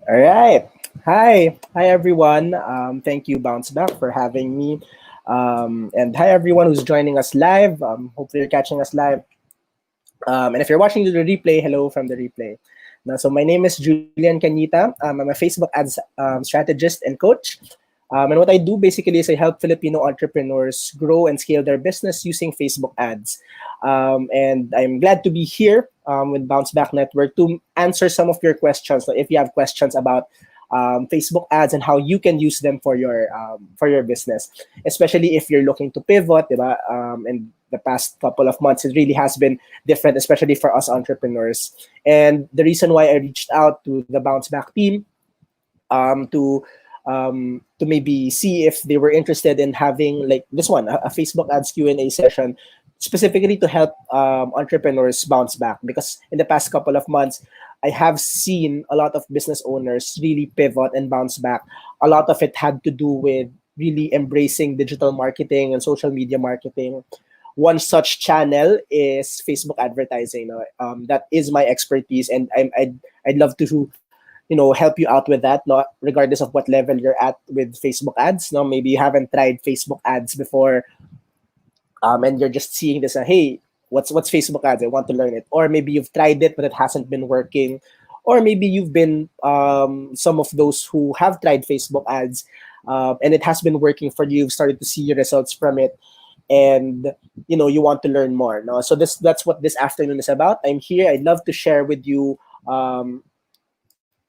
All right. Hi everyone. Thank you, Bounce Back, for having me. And hi everyone who's joining us live. Hopefully you're catching us live. And if you're watching the replay, hello from the replay. Now, so my name is Julian Canita. I'm a Facebook ads strategist and coach. And what I do basically is I help Filipino entrepreneurs grow and scale their business using Facebook ads. And I'm glad to be here with Bounce Back Network to answer some of your questions. So if you have questions about Facebook ads and how you can use them for your business, especially if you're looking to pivot, diba? And the past couple of months, it really has been different, especially for us entrepreneurs. And the reason why I reached out to the Bounce Back team um, to to maybe see if they were interested in having like this one, a Facebook ads Q&A session, specifically to help entrepreneurs bounce back. Because in the past couple of months, I have seen a lot of business owners really pivot and bounce back. A lot of it had to do with really embracing digital marketing and social media marketing. One such channel is Facebook advertising. That is my expertise, and I'd love to help you out with that, not regardless of what level you're at with Facebook ads. No, maybe you haven't tried Facebook ads before, and you're just seeing this, hey, what's Facebook ads? I want to learn it. Or maybe you've tried it but it hasn't been working. Or maybe you've been some of those who have tried Facebook ads, and it has been working for you. You've started to see your results from it, and you want to learn more. No, so that's what this afternoon is about. I'm here. I'd love to share with you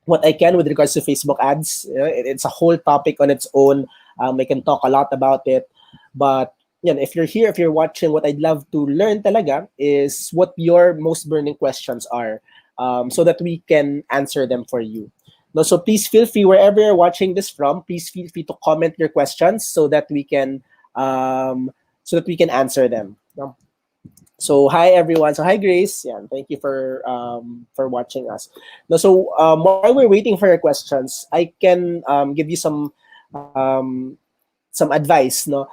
what I can with regards to Facebook ads. It's a whole topic on its own. I can talk a lot about it, but if you're here, if you're watching, what I'd love to learn talaga is what your most burning questions are, so that we can answer them for you. No, so please feel free, wherever you're watching this from, please feel free to comment your questions so that we can answer them. No? So hi everyone. So hi Grace. Yeah, thank you for watching us. No, so while we're waiting for your questions, I can give you some advice. No,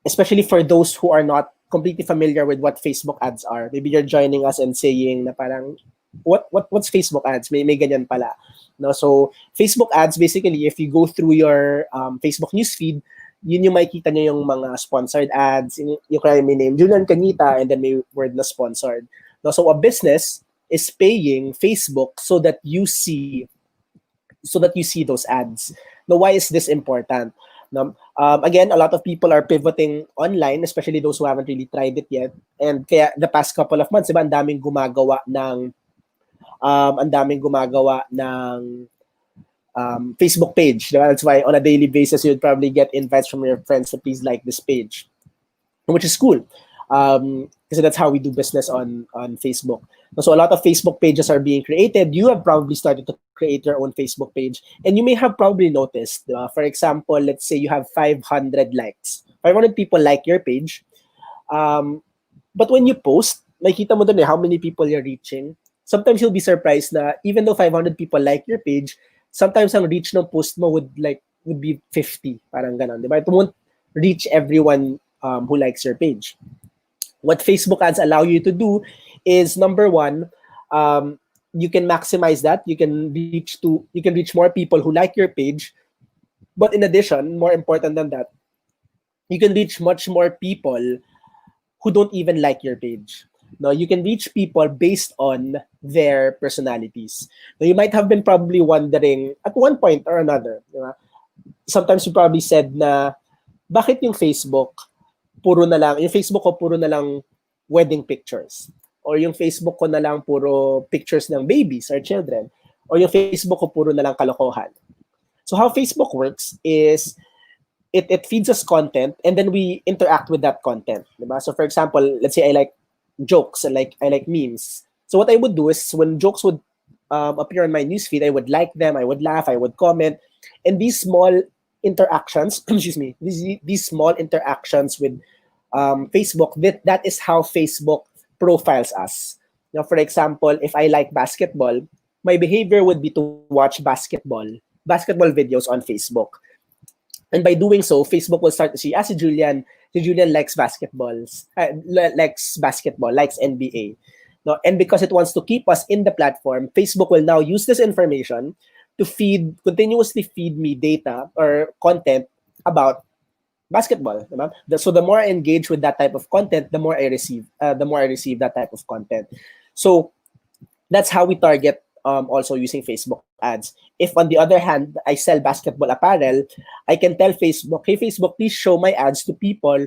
especially for those who are not completely familiar with what Facebook ads are. Maybe you're joining us and saying na parang what's Facebook ads? May ganyan pala. No, so Facebook ads basically, if you go through your Facebook newsfeed, yun yung makikita nyo yung mga sponsored ads, yung kaya may name Julian Canita and then may word na sponsored. No, so a business is paying Facebook so that you see those ads. Now, why is this important? Now, again, a lot of people are pivoting online, especially those who haven't really tried it yet. And kaya the past couple of months, diba, ang daming gumagawa ng Facebook page. Diba? That's why on a daily basis, you'd probably get invites from your friends to please like this page, which is cool. Because that's how we do business on Facebook. So a lot of Facebook pages are being created. You have probably started to create your own Facebook page. And you may have probably noticed, for example, let's say you have 500 likes. 500 people like your page. But when you post, makita mo dun how many people you're reaching. Sometimes you'll be surprised na even though 500 people like your page, sometimes ang reach ng post mo would be 50. Parang ganon, diba? It won't reach everyone who likes your page. What Facebook ads allow you to do is, number one, you can maximize that. You can reach more people who like your page. But in addition, more important than that, you can reach much more people who don't even like your page. No, you can reach people based on their personalities. Now, you might have been probably wondering at one point or another, diba? Sometimes you probably said na, bakit yung Facebook ko puro na lang wedding pictures, or yung Facebook ko na lang puro pictures ng babies or children, or yung Facebook ko puro na lang kalokohan. So how Facebook works is it feeds us content and then we interact with that content, diba? So for example, let's say I like jokes, I like memes. So what I would do is when jokes would appear on my newsfeed, I would like them, I would laugh, I would comment, and these small interactions, excuse me, these small interactions with Facebook, that is how Facebook profiles us. Now, for example, if I like basketball, my behavior would be to watch basketball videos on Facebook. And by doing so, Facebook will start to see, si Julian likes basketball, likes NBA. No, and because it wants to keep us in the platform, Facebook will now use this information to continuously feed me data or content about basketball. Diba? So the more I engage with that type of content, the more I receive. The more I receive that type of content. So that's how we target, also using Facebook ads. If on the other hand I sell basketball apparel, I can tell Facebook, hey Facebook, please show my ads to people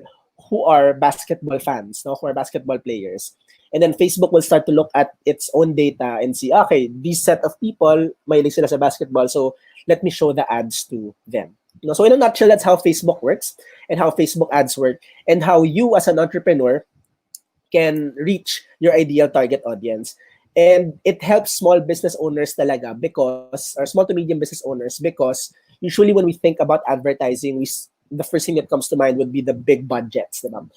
who are basketball fans, no, who are basketball players. And then Facebook will start to look at its own data and see, okay, these set of people mahilig sila sa basketball, so let me show the ads to them. So in a nutshell, that's how Facebook works and how Facebook ads work and how you as an entrepreneur can reach your ideal target audience. And it helps small business owners talaga because, or small to medium business owners, because usually when we think about advertising, the first thing that comes to mind would be the big budgets. Diba?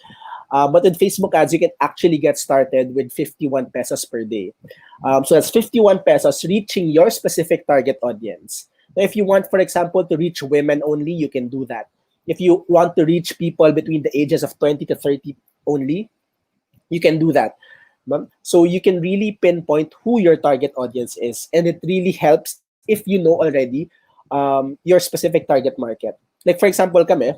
But with Facebook ads, you can actually get started with 51 pesos per day. So that's 51 pesos reaching your specific target audience. Now, if you want, for example, to reach women only, you can do that. If you want to reach people between the ages of 20 to 30 only, you can do that. So you can really pinpoint who your target audience is, and it really helps if you know already your specific target market. Like for example, kami,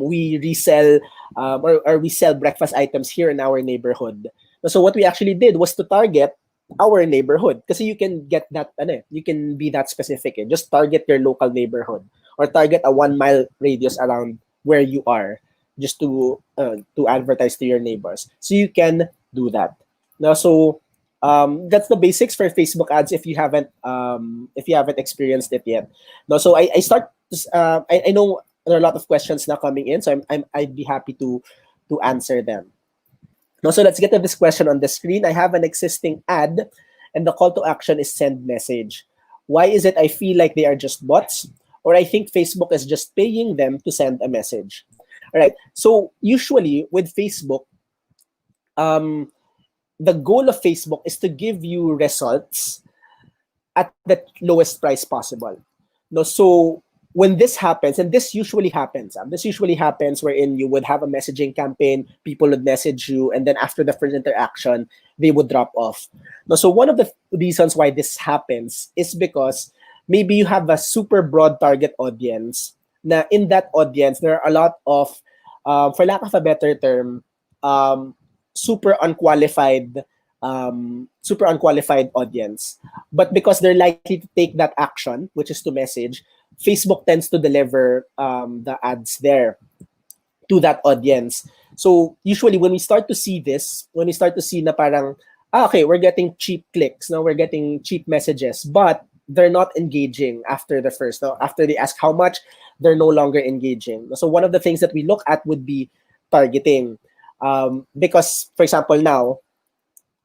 we resell or we sell breakfast items here in our neighborhood. So what we actually did was to target our neighborhood, because you can get that, you can be that specific. Just target your local neighborhood or target a 1 mile radius around where you are, just to advertise to your neighbors. So you can do that. Now, so that's the basics for Facebook ads if you haven't experienced it yet. Now, so I know there are a lot of questions now coming in, so I'd be happy to answer them. Now, so let's get to this question on the screen. I have an existing ad, and the call to action is send message. Why is it I feel like they are just bots, or I think Facebook is just paying them to send a message? All right. So usually with Facebook, the goal of Facebook is to give you results at the lowest price possible. No, so when this happens, and this usually happens wherein you would have a messaging campaign, people would message you, and then after the first interaction, they would drop off. No, so one of the reasons why this happens is because maybe you have a super broad target audience. Now, in that audience, there are a lot of, for lack of a better term, super unqualified audience. But because they're likely to take that action, which is to message, Facebook tends to deliver the ads there to that audience. So usually when we start to see na parang, okay, we're getting cheap clicks, now we're getting cheap messages, but they're not engaging after the first. Now, after they ask how much, they're no longer engaging. So one of the things that we look at would be targeting. Because, for example, now,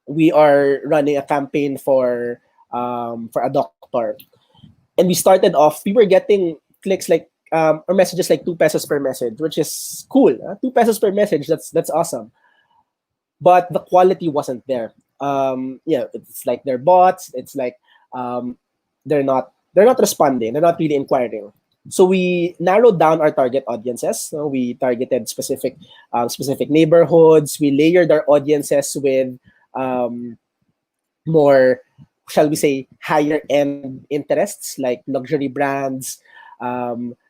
we are running a campaign for a doctor. And we were getting clicks like, or messages like 2 pesos per message, which is cool. 2 pesos per message, that's awesome. But the quality wasn't there. It's like they're bots. It's like they're not responding. They're not really inquiring. So we narrowed down our target audiences. So we targeted specific neighborhoods. We layered our audiences with more, shall we say, higher end interests like luxury brands,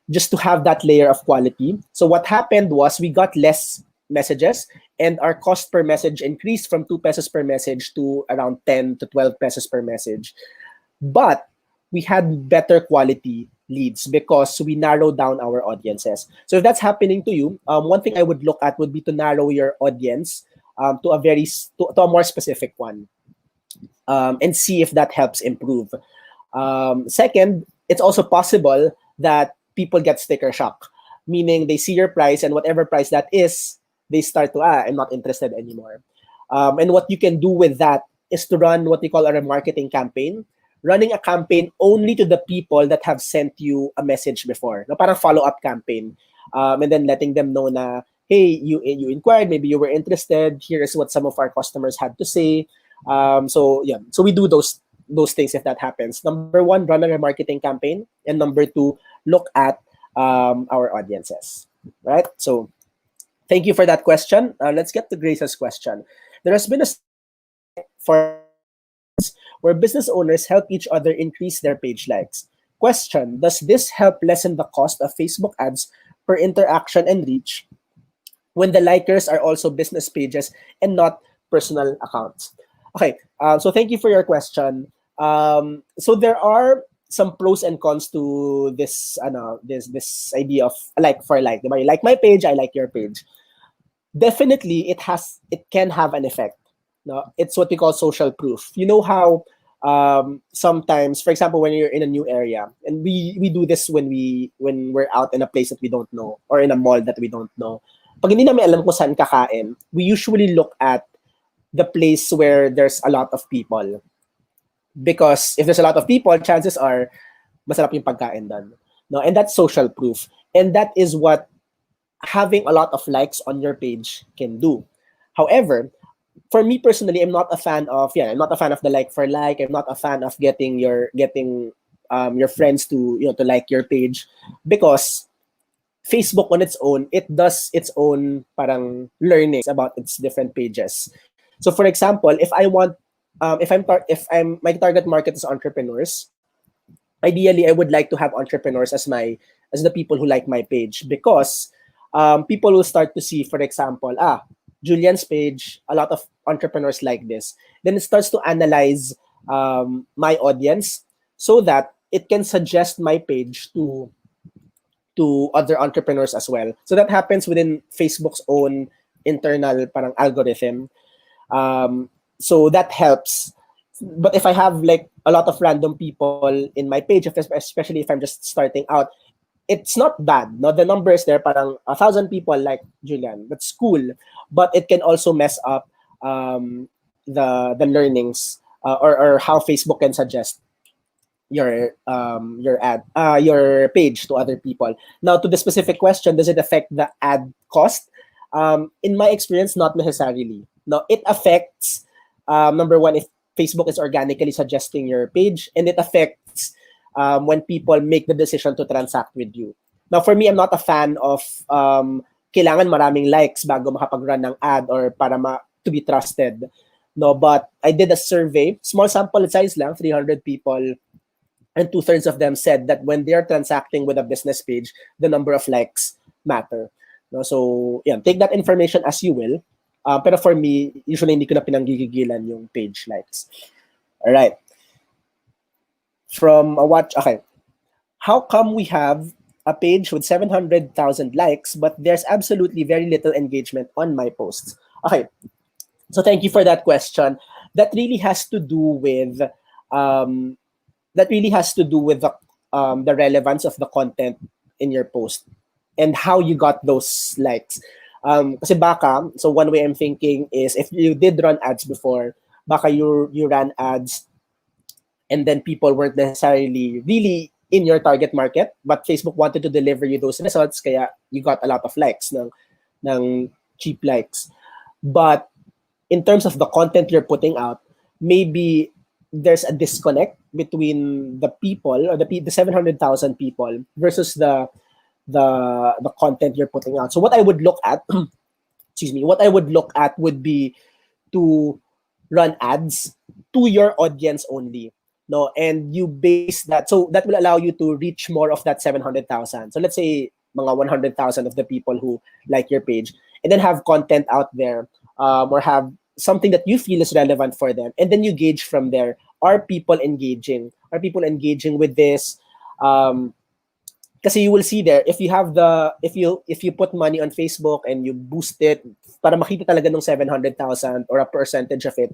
just to have that layer of quality. So what happened was we got less messages, and our cost per message increased from 2 pesos per message to around 10 to 12 pesos per message. But we had better quality leads because we narrowed down our audiences. So if that's happening to you, one thing I would look at would be to narrow your audience to a more specific one, and see if that helps improve. Second, it's also possible that people get sticker shock, meaning they see your price, and whatever price that is, they start to, I'm not interested anymore. And what you can do with that is to run what we call a remarketing campaign, running a campaign only to the people that have sent you a message before. No, parang follow-up campaign. And then letting them know na, hey, you inquired, maybe you were interested, here is what some of our customers had to say. So we do those things if that happens. Number one, run a remarketing campaign. And number two, look at our audiences. Right? So thank you for that question. Let's get to Grace's question. There has been a for where business owners help each other increase their page likes. Question: does this help lessen the cost of Facebook ads per interaction and reach when the likers are also business pages and not personal accounts? Okay, so thank you for your question. So there are some pros and cons to this idea of like for like. Diba? You like my page, I like your page. Definitely, it can have an effect. No, it's what we call social proof. You know how sometimes, for example, when you're in a new area, and we do this when we're out in a place that we don't know or in a mall that we don't know. Pag hindi namin alam kung saan kakain, we usually look at the place where there's a lot of people. Because if there's a lot of people, chances are masarap yung pagkain doon. No, and that's social proof. And that is what having a lot of likes on your page can do. However, for me personally, I'm not a fan of the like for like. I'm not a fan of getting your friends to to like your page, because Facebook on its own, it does its own parang learnings about its different pages. So for example, if I want if my target market is entrepreneurs, ideally I would like to have entrepreneurs as the people who like my page, because people will start to see, for example, Julian's page, a lot of entrepreneurs like this. Then it starts to analyze my audience so that it can suggest my page to other entrepreneurs as well. So that happens within Facebook's own internal parang algorithm. So that helps. But if I have like a lot of random people in my page, especially if I'm just starting out, it's not bad. No, the numbers there, parang 1,000 people like Julian. That's cool, but it can also mess up the learnings or how Facebook can suggest your your page to other people. Now, to the specific question, does it affect the ad cost? In my experience, not necessarily. No, it affects number one, if Facebook is organically suggesting your page, and it affects when people make the decision to transact with you. Now, for me, I'm not a fan of kailangan maraming likes bago makapag-run ng ad or para to be trusted. No, but I did a survey, small sample size lang, 300 people, and 2/3 of them said that when they are transacting with a business page, the number of likes matter. No, so, yeah, take that information as you will. Pero for me, usually hindi ko na pinanggigigilan yung page likes. All right. Okay. How come we have a page with 700,000 likes, but there's absolutely very little engagement on my posts? Okay. So thank you for that question. That really has to do with the relevance of the content in your post and how you got those likes. Kasi baka, so one way I'm thinking is if you did run ads before, baka you ran ads and then people weren't necessarily really in your target market, but Facebook wanted to deliver you those results, kaya you got a lot of likes, ng cheap likes. But in terms of the content you're putting out, maybe there's a disconnect between the people or the 700,000 people versus the content you're putting out. So what I would look at, would be to run ads to your audience only. No, and you base that, so that will allow you to reach more of that 700,000. So let's say mga 100,000 of the people who like your page, and then have content out there, or have something that you feel is relevant for them, and then you gauge from there. Are people engaging? Are people engaging with this? Kasi you will see there, if you put money on Facebook and you boost it para makita talaga ng 700,000 or a percentage of it,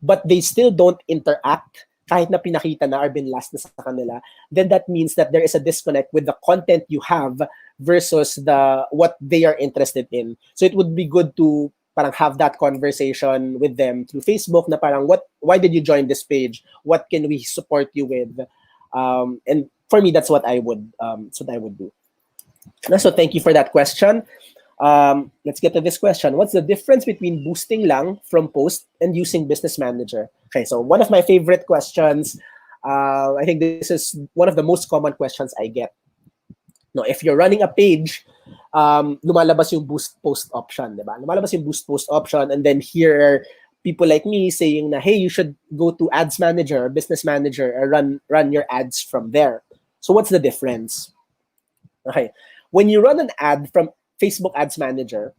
but they still don't interact kahit na pinakita na or binlast na sa kanila, then that means that there is a disconnect with the content you have versus what they are interested in. So it would be good to parang have that conversation with them through Facebook na parang, why did you join this page? What can we support you with? And for me, that's what I would do. So thank you for that question. Let's get to this question. What's the difference between boosting lang from post and using Business Manager? Okay, so one of my favorite questions. I think this is one of the most common questions I get. No, if you're running a page, lumalabas yung boost post option, diba? Lumalabas yung boost post option, and then here are people like me saying na, hey, you should go to Ads Manager or Business Manager or run your ads from there. So what's the difference? Okay. When you run an ad from Facebook Ads Manager,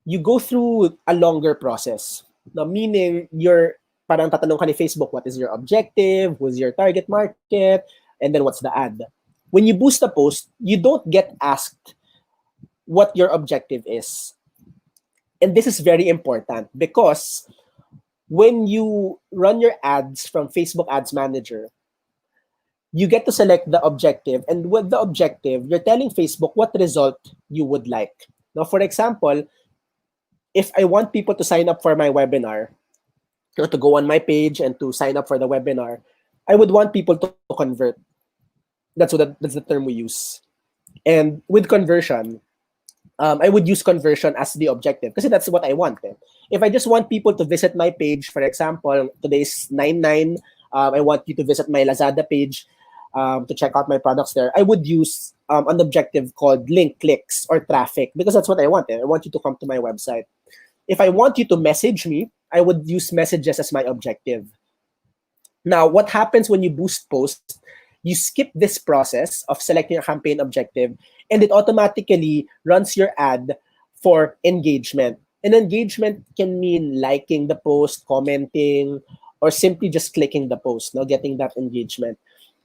you go through a longer process. Now, meaning you're parang tatanong ka ni Facebook, what is your objective? Who's your target market? And then what's the ad? When you boost a post, you don't get asked what your objective is. And this is very important because when you run your ads from Facebook Ads Manager, you get to select the objective. And with the objective, you're telling Facebook what result you would like. Now, for example, if I want people to sign up for my webinar, to go on my page and to sign up for the webinar, I would want people to convert. That's the term we use. And with conversion, I would use conversion as the objective because that's what I want. If I just want people to visit my page, for example, today's 9/9, I want you to visit my Lazada page to check out my products there, I would use an objective called link clicks or traffic because that's what I want. I want you to come to my website. If I want you to message me, I would use messages as my objective. Now, what happens when you boost posts? You skip this process of selecting a campaign objective, and it automatically runs your ad for engagement. And engagement can mean liking the post, commenting, or simply just clicking the post, getting that engagement.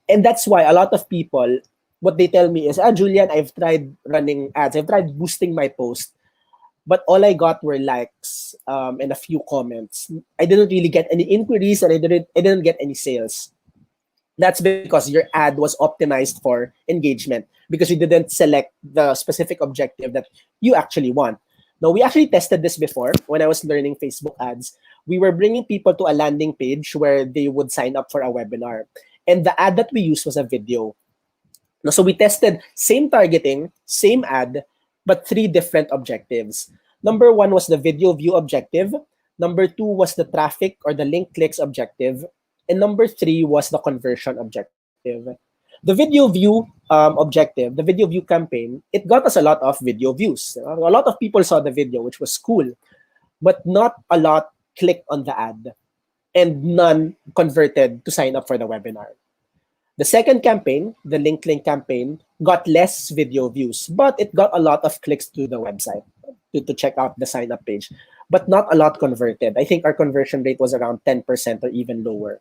And that's why a lot of people, what they tell me is, Julian, I've tried running ads. I've tried boosting my post, but all I got were likes and a few comments. I didn't really get any inquiries, and I didn't get any sales. That's because your ad was optimized for engagement because you didn't select the specific objective that you actually want. Now, we actually tested this before when I was learning Facebook ads. We were bringing people to a landing page where they would sign up for a webinar. And the ad that we used was a video. Now, so we tested same targeting, same ad, but 3 different objectives. Number 1 was the video view objective. Number 2 was the traffic or the link clicks objective. And number 3 was the conversion objective. The video view objective, the video view campaign, it got us a lot of video views. A lot of people saw the video, which was cool, but not a lot clicked on the ad, and none converted to sign up for the webinar. The second campaign, the link campaign, got less video views, but it got a lot of clicks to the website to check out the sign up page, but not a lot converted. I think our conversion rate was around 10% or even lower.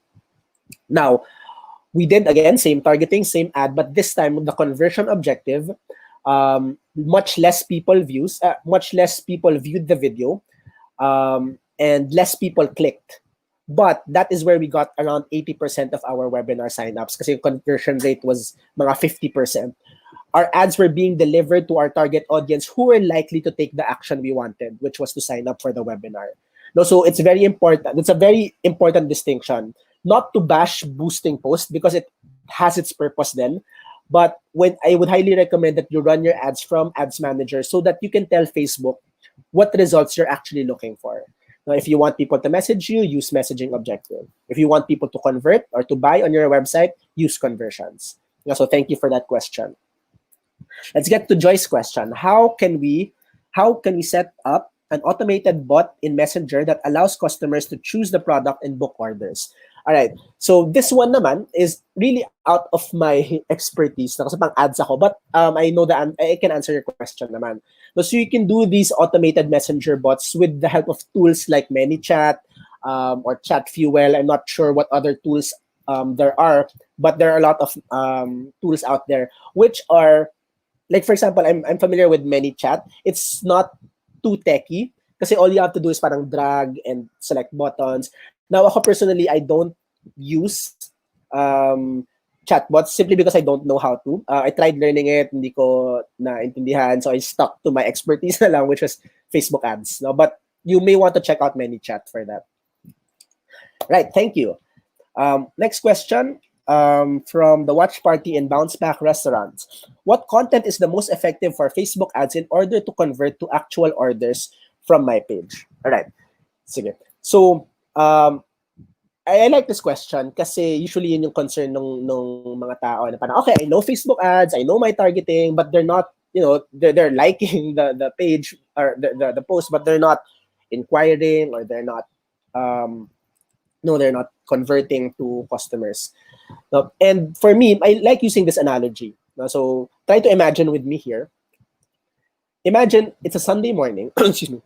Now, we did, again, same targeting, same ad, but this time the conversion objective, much less people viewed the video, and less people clicked. But that is where we got around 80% of our webinar signups because the conversion rate was mga 50%. Our ads were being delivered to our target audience who were likely to take the action we wanted, which was to sign up for the webinar. No, so it's very important. It's a very important distinction. Not to bash boosting posts because it has its purpose then, but when I would highly recommend that you run your ads from Ads Manager so that you can tell Facebook what results you're actually looking for. Now, if you want people to message you, use messaging objective. If you want people to convert or to buy on your website, use conversions. So thank you for that question. Let's get to Joy's question. How can we set up an automated bot in Messenger that allows customers to choose the product and book orders? All right. So this one naman is really out of my expertise na kasi pang ads ako, but I know that I can answer your question naman. So you can do these automated messenger bots with the help of tools like ManyChat or ChatFuel. I'm not sure what other tools there are, but there are a lot of tools out there which are, like for example, I'm familiar with ManyChat. It's not too techy kasi all you have to do is parang drag and select buttons. Now, ako personally, I don't use chatbots simply because I don't know how to. I tried learning it, hindi ko naintindihan, so I stuck to my expertise na lang, which was Facebook ads. No? But you may want to check out ManyChat for that. Right, thank you. Next question from the Watch Party in Bounce Back Restaurants. What content is the most effective for Facebook ads in order to convert to actual orders from my page? All right, sige. So, I like this question kasi usually yun yung concern ng mga tao na parang, okay, I know Facebook ads, I know my targeting, but they're not, they're liking the page or the post, but they're not inquiring or they're not no, they're not converting to customers. No, and for me, I like using this analogy. No, so try to imagine with me here. Imagine it's a Sunday morning. Excuse me.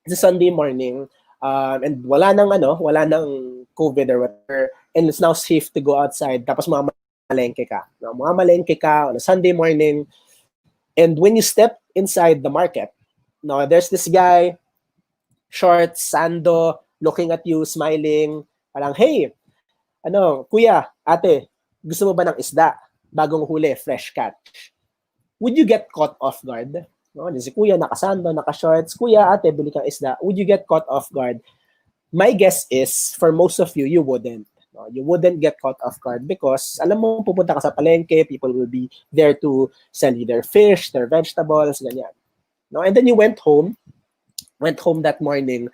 It's a Sunday morning, and wala nang COVID or whatever, and it's now safe to go outside. Tapos mamalengke ka. No, mamalengke ka on a Sunday morning, and when you step inside the market, no, there's this guy, shorts, sando, looking at you, smiling, parang, hey, kuya, ate, gusto mo ba ng isda? Bagong huli, fresh catch. Would you get caught off guard? No, si kuya, nakasando, naka-shorts, kuya, ate, bili kang isda. Would you get caught off guard? My guess is, for most of you, you wouldn't. No, you wouldn't get caught off guard because alam mo, pupunta ka sa palengke, people will be there to sell you their fish, their vegetables, ganyan. No, and then you went home that morning,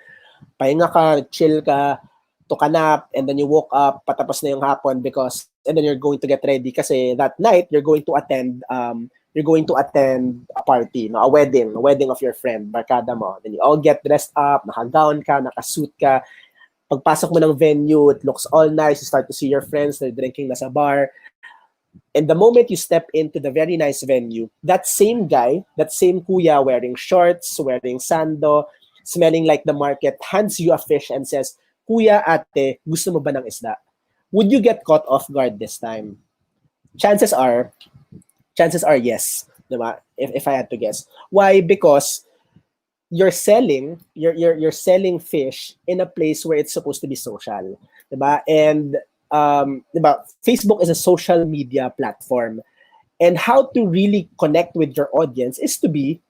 pahinga ka, chill ka, took a nap, and then you woke up, patapos na yung hapon and then you're going to get ready kasi that night, you're going to attend a party, no, a wedding of your friend, barkada mo. Then you all get dressed up, naka-gown ka, naka-suit ka. Pagpasok mo ng venue, it looks all nice. You start to see your friends, they're drinking na sa bar. And the moment you step into the very nice venue, that same guy, that same kuya wearing shorts, wearing sando, smelling like the market, hands you a fish and says, kuya, ate, gusto mo ba ng isda? Would you get caught off guard this time? Chances are yes, diba? If I had to guess. Why? Because you're selling fish in a place where it's supposed to be social, diba? And diba, Facebook is a social media platform, and how to really connect with your audience is to be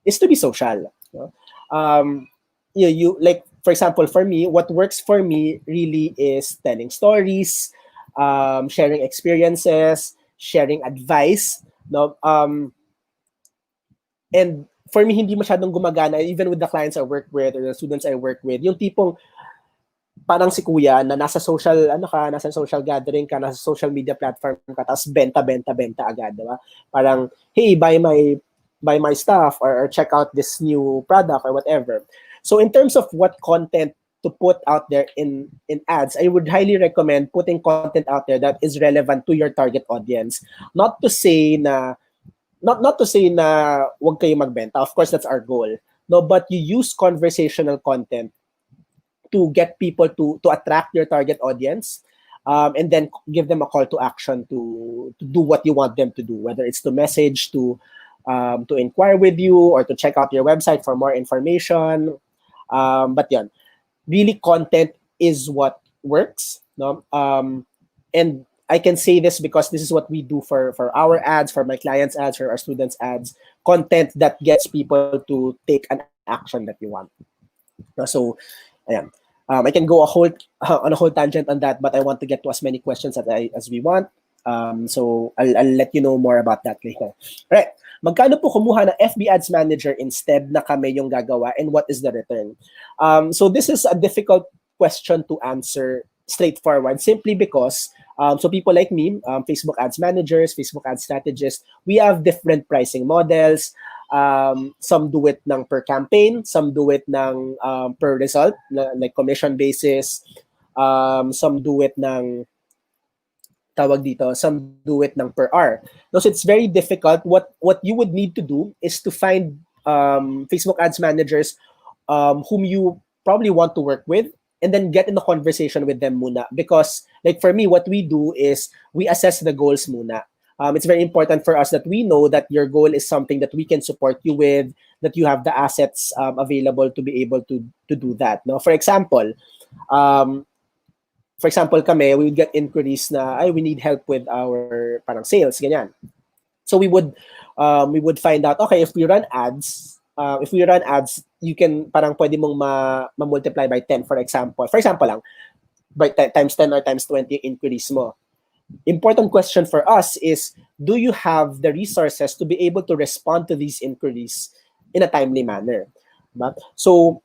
social. You know? You like, for example, for me, what works for me really is telling stories, sharing experiences, sharing advice. No, and for me, hindi masyadong gumagana, even with the clients I work with or the students I work with, yung tipong parang si kuya na nasa social gathering ka, nasa social media platform ka, tapos benta agad, diba? Parang, hey, buy my stuff or check out this new product or whatever. So in terms of what content to put out there in ads, I would highly recommend putting content out there that is relevant to your target audience. Not to say na wag kayo magbenta. Of course, that's our goal. No, but you use conversational content to get people to attract your target audience, and then give them a call to action to do what you want them to do, whether it's to message, to inquire with you, or to check out your website for more information. But yan, really, content is what works. No? And I can say this because this is what we do for our ads, for my clients' ads, for our students' ads. Content that gets people to take an action that you want. So, ayan. I can go on a whole tangent on that, but I want to get to as many questions as we want. So I'll let you know more about that later. Right. Magkano po kumuha ng FB Ads Manager instead na kami yung gagawa, and what is the return? So this is a difficult question to answer straightforward, simply because so people like me, Facebook Ads Managers, Facebook Ads Strategists, we have different pricing models. Some do it ng per campaign, some do it ng per result, like commission basis. Some do it ng some do it ng per hour. So it's very difficult. What you would need to do is to find Facebook Ads Managers whom you probably want to work with, and then get in a conversation with them muna. Because like for me, what we do is we assess the goals muna. It's very important for us that we know that your goal is something that we can support you with, that you have the assets available to be able to do that. No, for example, kami, we would get inquiries na, we need help with our parang sales, ganyan. So we would find out, okay, if we run ads, you can parang pwede mong ma-multiply by 10, for example lang, by times 10 or times 20 inquiries mo. Important question for us is, do you have the resources to be able to respond to these inquiries in a timely manner? Diba? So,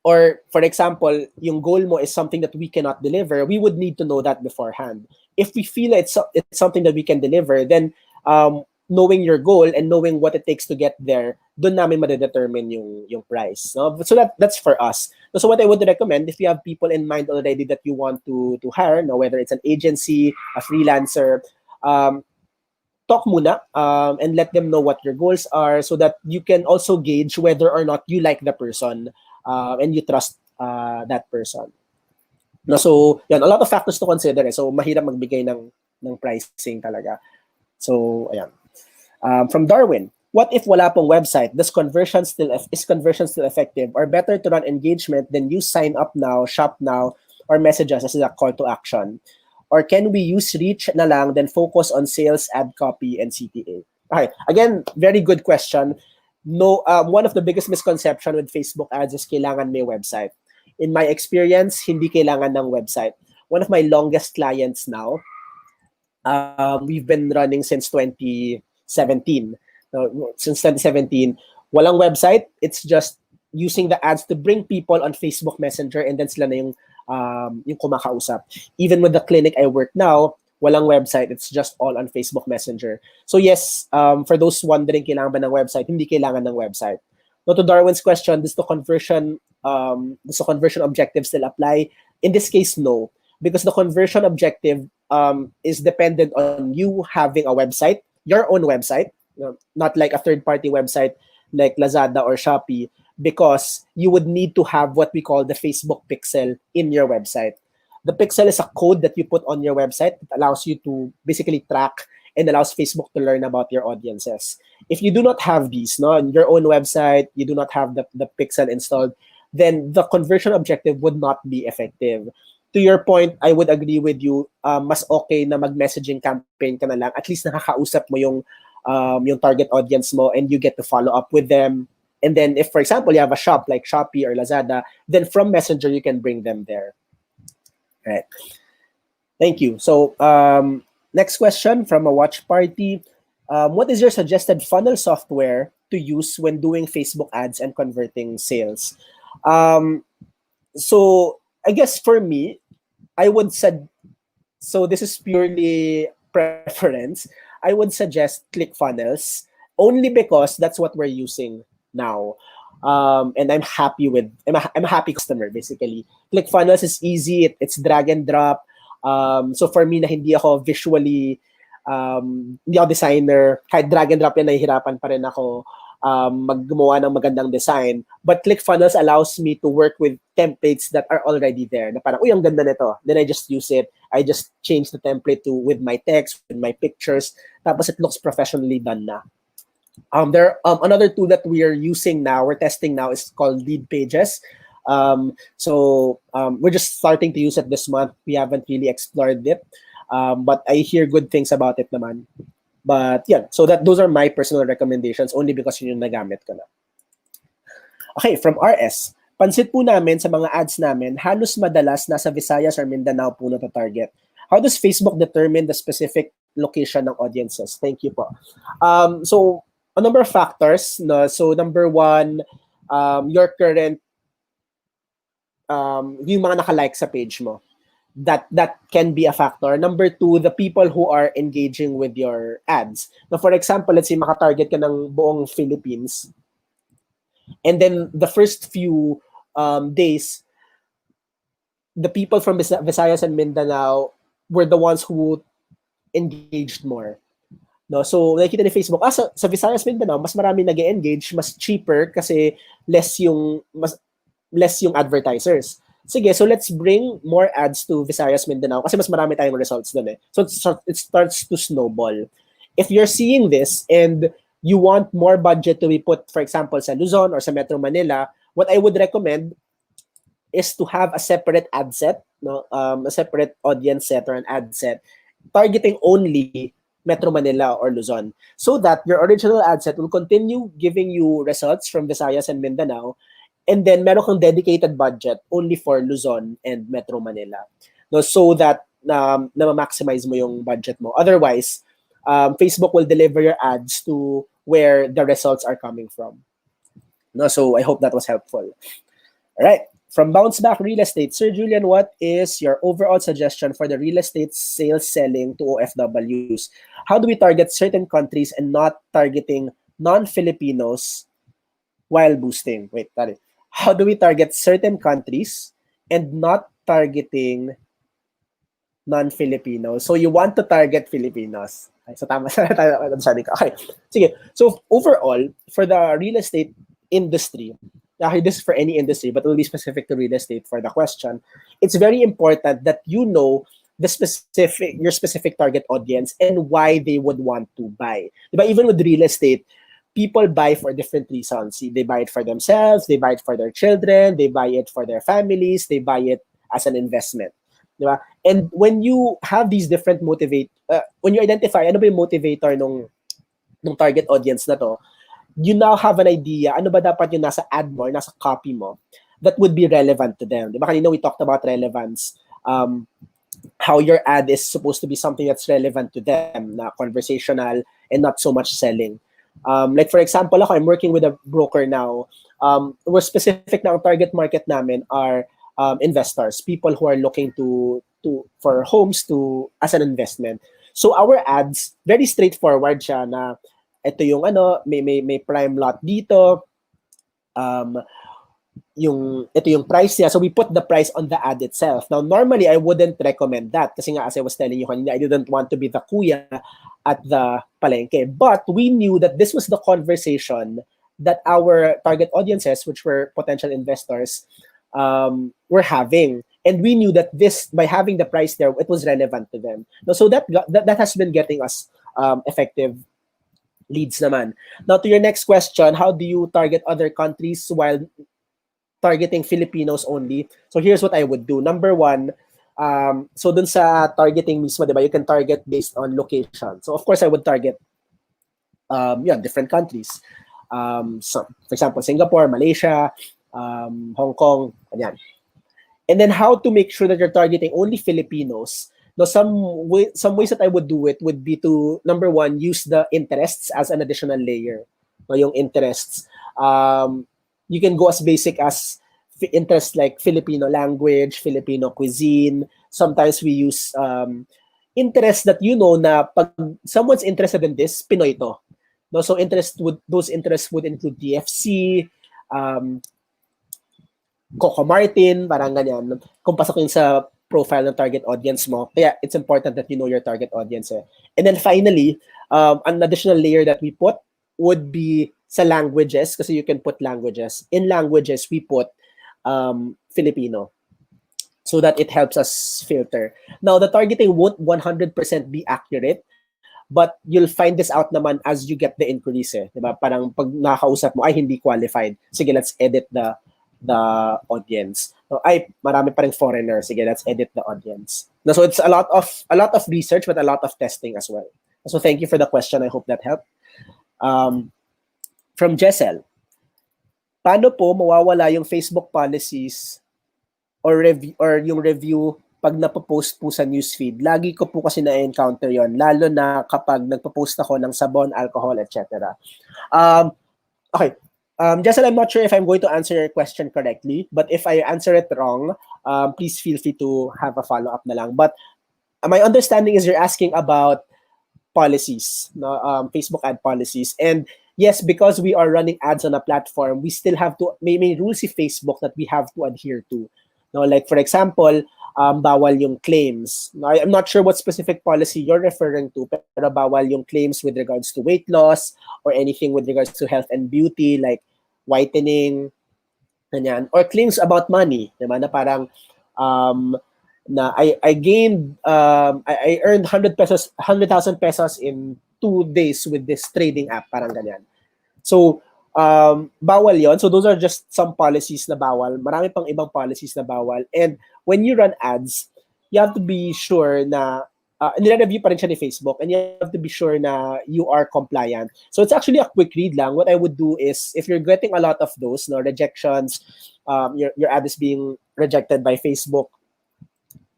or for example, yung goal mo is something that we cannot deliver, we would need to know that beforehand. If we feel it's something that we can deliver, then knowing your goal and knowing what it takes to get there, doon namin madedetermine yung price. No? So that's for us. So what I would recommend, if you have people in mind already that you want to hire, no, whether it's an agency, a freelancer, talk muna and let them know what your goals are so that you can also gauge whether or not you like the person and you trust that person. No, so, yan, a lot of factors to consider. So, mahirap magbigay ng pricing talaga. So, ayan. From Darwin, what if wala pong website? Is conversion still effective? Or better to run engagement than use sign up now, shop now, or messages as a call to action? Or can we use reach na lang, then focus on sales, ad copy, and CTA? Okay, again, very good question. No, one of the biggest misconception with Facebook ads is kailangan may website. In my experience, hindi kailangan ng website. One of my longest clients now, we've been running since 2017. Since 2017, walang website. It's just using the ads to bring people on Facebook Messenger and then sila na yung kumakausap. Even with the clinic I work now, walang website. It's just all on Facebook Messenger. So yes, for those wondering kailangan ba ng website, hindi kailangan ng website. Now to Darwin's question, does the conversion objective still apply? In this case, no. Because the conversion objective is dependent on you having a website, your own website, not like a third-party website like Lazada or Shopee, because you would need to have what we call the Facebook pixel in your website. The pixel is a code that you put on your website that allows you to basically track and allows Facebook to learn about your audiences. If you do not have these, no, on your own website, you do not have the pixel installed, then the conversion objective would not be effective. To your point, I would agree with you, mas okay na mag-messaging campaign ka na lang. At least nakakausap mo yung target audience mo and you get to follow up with them. And then if, for example, you have a shop like Shopee or Lazada, then from Messenger, you can bring them there. All right. Thank you. So next question from a watch party. What is your suggested funnel software to use when doing Facebook ads and converting sales? So I guess for me, I would so this is purely preference. I would suggest ClickFunnels only because that's what we're using now. And I'm happy with, I'm a happy customer basically. ClickFunnels is easy, it's drag and drop. So for me na hindi ako visually, hindi ako designer, kahit drag and drop yan, nahihirapan pa rin ako maggumawa ng magandang design. But ClickFunnels allows me to work with templates that are already there. Na parang, uy, ang ganda nito. Then I just use it. I just change the template with my text, with my pictures. Tapos it looks professionally done na. Another tool that we are using now, we're testing now, is called Lead Pages. So we're just starting to use it this month. We haven't really explored it. But I hear good things about it naman. But yeah, so those are my personal recommendations only because yun yung nagamit ko na. Okay, from RS. Pansit po namin sa mga ads namin, halos madalas nasa Visayas or Mindanao po na target. How does Facebook determine the specific location ng audiences? Thank you po. So a number of factors. No? So number one, your current, yung mga nakalike sa page mo. That can be a factor. Number two, the people who are engaging with your ads. Now, for example, let's say makatarget ka ng buong Philippines. And then the first few days, the people from Visayas and Mindanao were the ones who engaged more. No, so nakikita ni Facebook, sa Visayas, Mindanao, mas marami nag-engage, mas cheaper kasi less yung advertisers. Sige, so let's bring more ads to Visayas, Mindanao kasi mas marami tayong results doon eh. So it starts to snowball. If you're seeing this and you want more budget to be put, for example, sa Luzon or sa Metro Manila, what I would recommend is to have a separate ad set, no? A separate audience set or an ad set, targeting only Metro Manila or Luzon, so that your original ad set will continue giving you results from Visayas and Mindanao, and then meron kang dedicated budget only for Luzon and Metro Manila. No, so that na-maximize mo yung budget mo. Otherwise, Facebook will deliver your ads to where the results are coming from. No, so I hope that was helpful. All right. From Bounce Back Real Estate, Sir Julian, what is your overall suggestion for the real estate sales selling to OFWs? How do we target certain countries and not targeting non-Filipinos while boosting? Wait, sorry. How do we target certain countries and not targeting non-Filipinos? So you want to target Filipinos. Okay, so tama sa understanding ka. Okay. Sige. So overall, for the real estate industry, okay, this is for any industry, but it will be specific to real estate for the question. It's very important that you know your specific target audience and why they would want to buy. Diba? Even with real estate, people buy for different reasons. They buy it for themselves, they buy it for their children, they buy it for their families, they buy it as an investment. Diba? And when you have these different when you identify ano ba yung motivator nung target audience na to, you now have an idea ano ba dapat yung nasa ad mo or nasa copy mo that would be relevant to them. Diba? Kanina we talked about relevance. How your ad is supposed to be something that's relevant to them, na conversational and not so much selling. Like for example, I'm working with a broker now. We're specific na ang target market namin are investors, people who are looking for homes as an investment. So our ads, very straightforward siya na ito yung may prime lot dito. Ito yung price niya. So we put the price on the ad itself. Now, normally, I wouldn't recommend that kasi nga, as I was telling you kanina, I didn't want to be the kuya at the palengke. But we knew that this was the conversation that our target audiences, which were potential investors, were having. And we knew that by having the price there, it was relevant to them. So that has been getting us effective leads naman. Now, to your next question, how do you target other countries while targeting Filipinos only? So here's what I would do. Number one, so dun sa targeting mismo, diba, you can target based on location. So of course, I would target different countries. So for example, Singapore, Malaysia, Hong Kong, ganyan. And then how to make sure that you're targeting only Filipinos. Now, some ways that I would do it would be to, number one, use the interests as an additional layer. No, yung interests. You can go as basic as interests like Filipino language, Filipino cuisine. Sometimes we use interests that na pag someone's interested in this, Pinoy to. No, so those interests would include DFC, Coco Martin, parang ganyan. Kung pasok yun sa profile ng target audience mo. Kaya it's important that you know your target audience. And then finally, an additional layer that we put would be sa languages, kasi you can put languages. In languages, we put Filipino so that it helps us filter. Now, the targeting won't 100% be accurate, but you'll find this out naman as you get the inquiries. Diba? Parang pag nakakausap mo, ay hindi qualified. Sige, let's edit the audience. So, ay, marami pa rin foreigner. Sige, let's edit the audience. No, so it's a lot of research, but a lot of testing as well. So thank you for the question. I hope that helped. From Jessel, paano po mawawala yung Facebook policies or yung review pag napopost po sa newsfeed? Lagi ko po kasi na-encounter yon, lalo na kapag nagpo-post ako ng sabon, alcohol, etc. Okay. Jessel, I'm not sure if I'm going to answer your question correctly, but if I answer it wrong, please feel free to have a follow-up na lang. But my understanding is you're asking about policies, Facebook ad policies. And yes, because we are running ads on a platform, we still have to, may rules si Facebook that we have to adhere to. Like for example, bawal yung claims. I'm not sure what specific policy you're referring to, pero bawal yung claims with regards to weight loss or anything with regards to health and beauty, like whitening, ganyan, or claims about money, diba? Na parang na I gained I earned 100,000 pesos in 2 days with this trading app, parang ganyan. So bawal yon. So those are just some policies na bawal. Marami pang ibang policies na bawal. And when you run ads, you have to be sure na nire-review pa rin siya ni Facebook, and you have to be sure na you are compliant. So it's actually a quick read lang. What I would do is, if you're getting a lot of those rejections, your ad is being rejected by Facebook,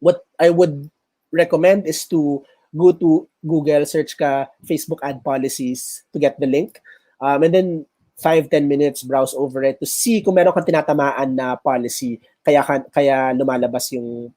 what I would recommend is to go to Google, search ka Facebook ad policies to get the link. And then 5-10 minutes, browse over it to see kung meron kang tinatamaan na policy, kaya lumalabas yung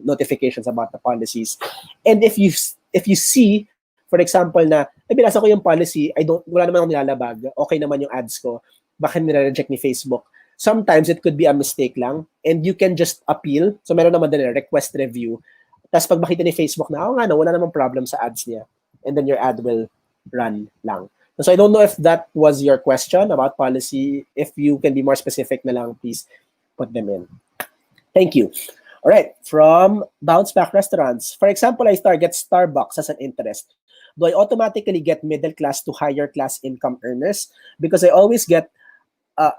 notifications about the policies. And if you see, for example, na binasa ko yung policy, wala naman akong nilalabag, okay naman yung ads ko, bakit nire-reject ni Facebook? Sometimes it could be a mistake lang, and you can just appeal. So meron naman din request review. Tapos pag makita ni Facebook na, nga no, wala namang problem sa ads niya, and then your ad will run lang. So I don't know if that was your question about policy. If you can be more specific na lang, please put them in. Thank you. All right, from Bounce Back Restaurants. For example, I target Starbucks as an interest. Do I automatically get middle class to higher class income earners? Because I always get thank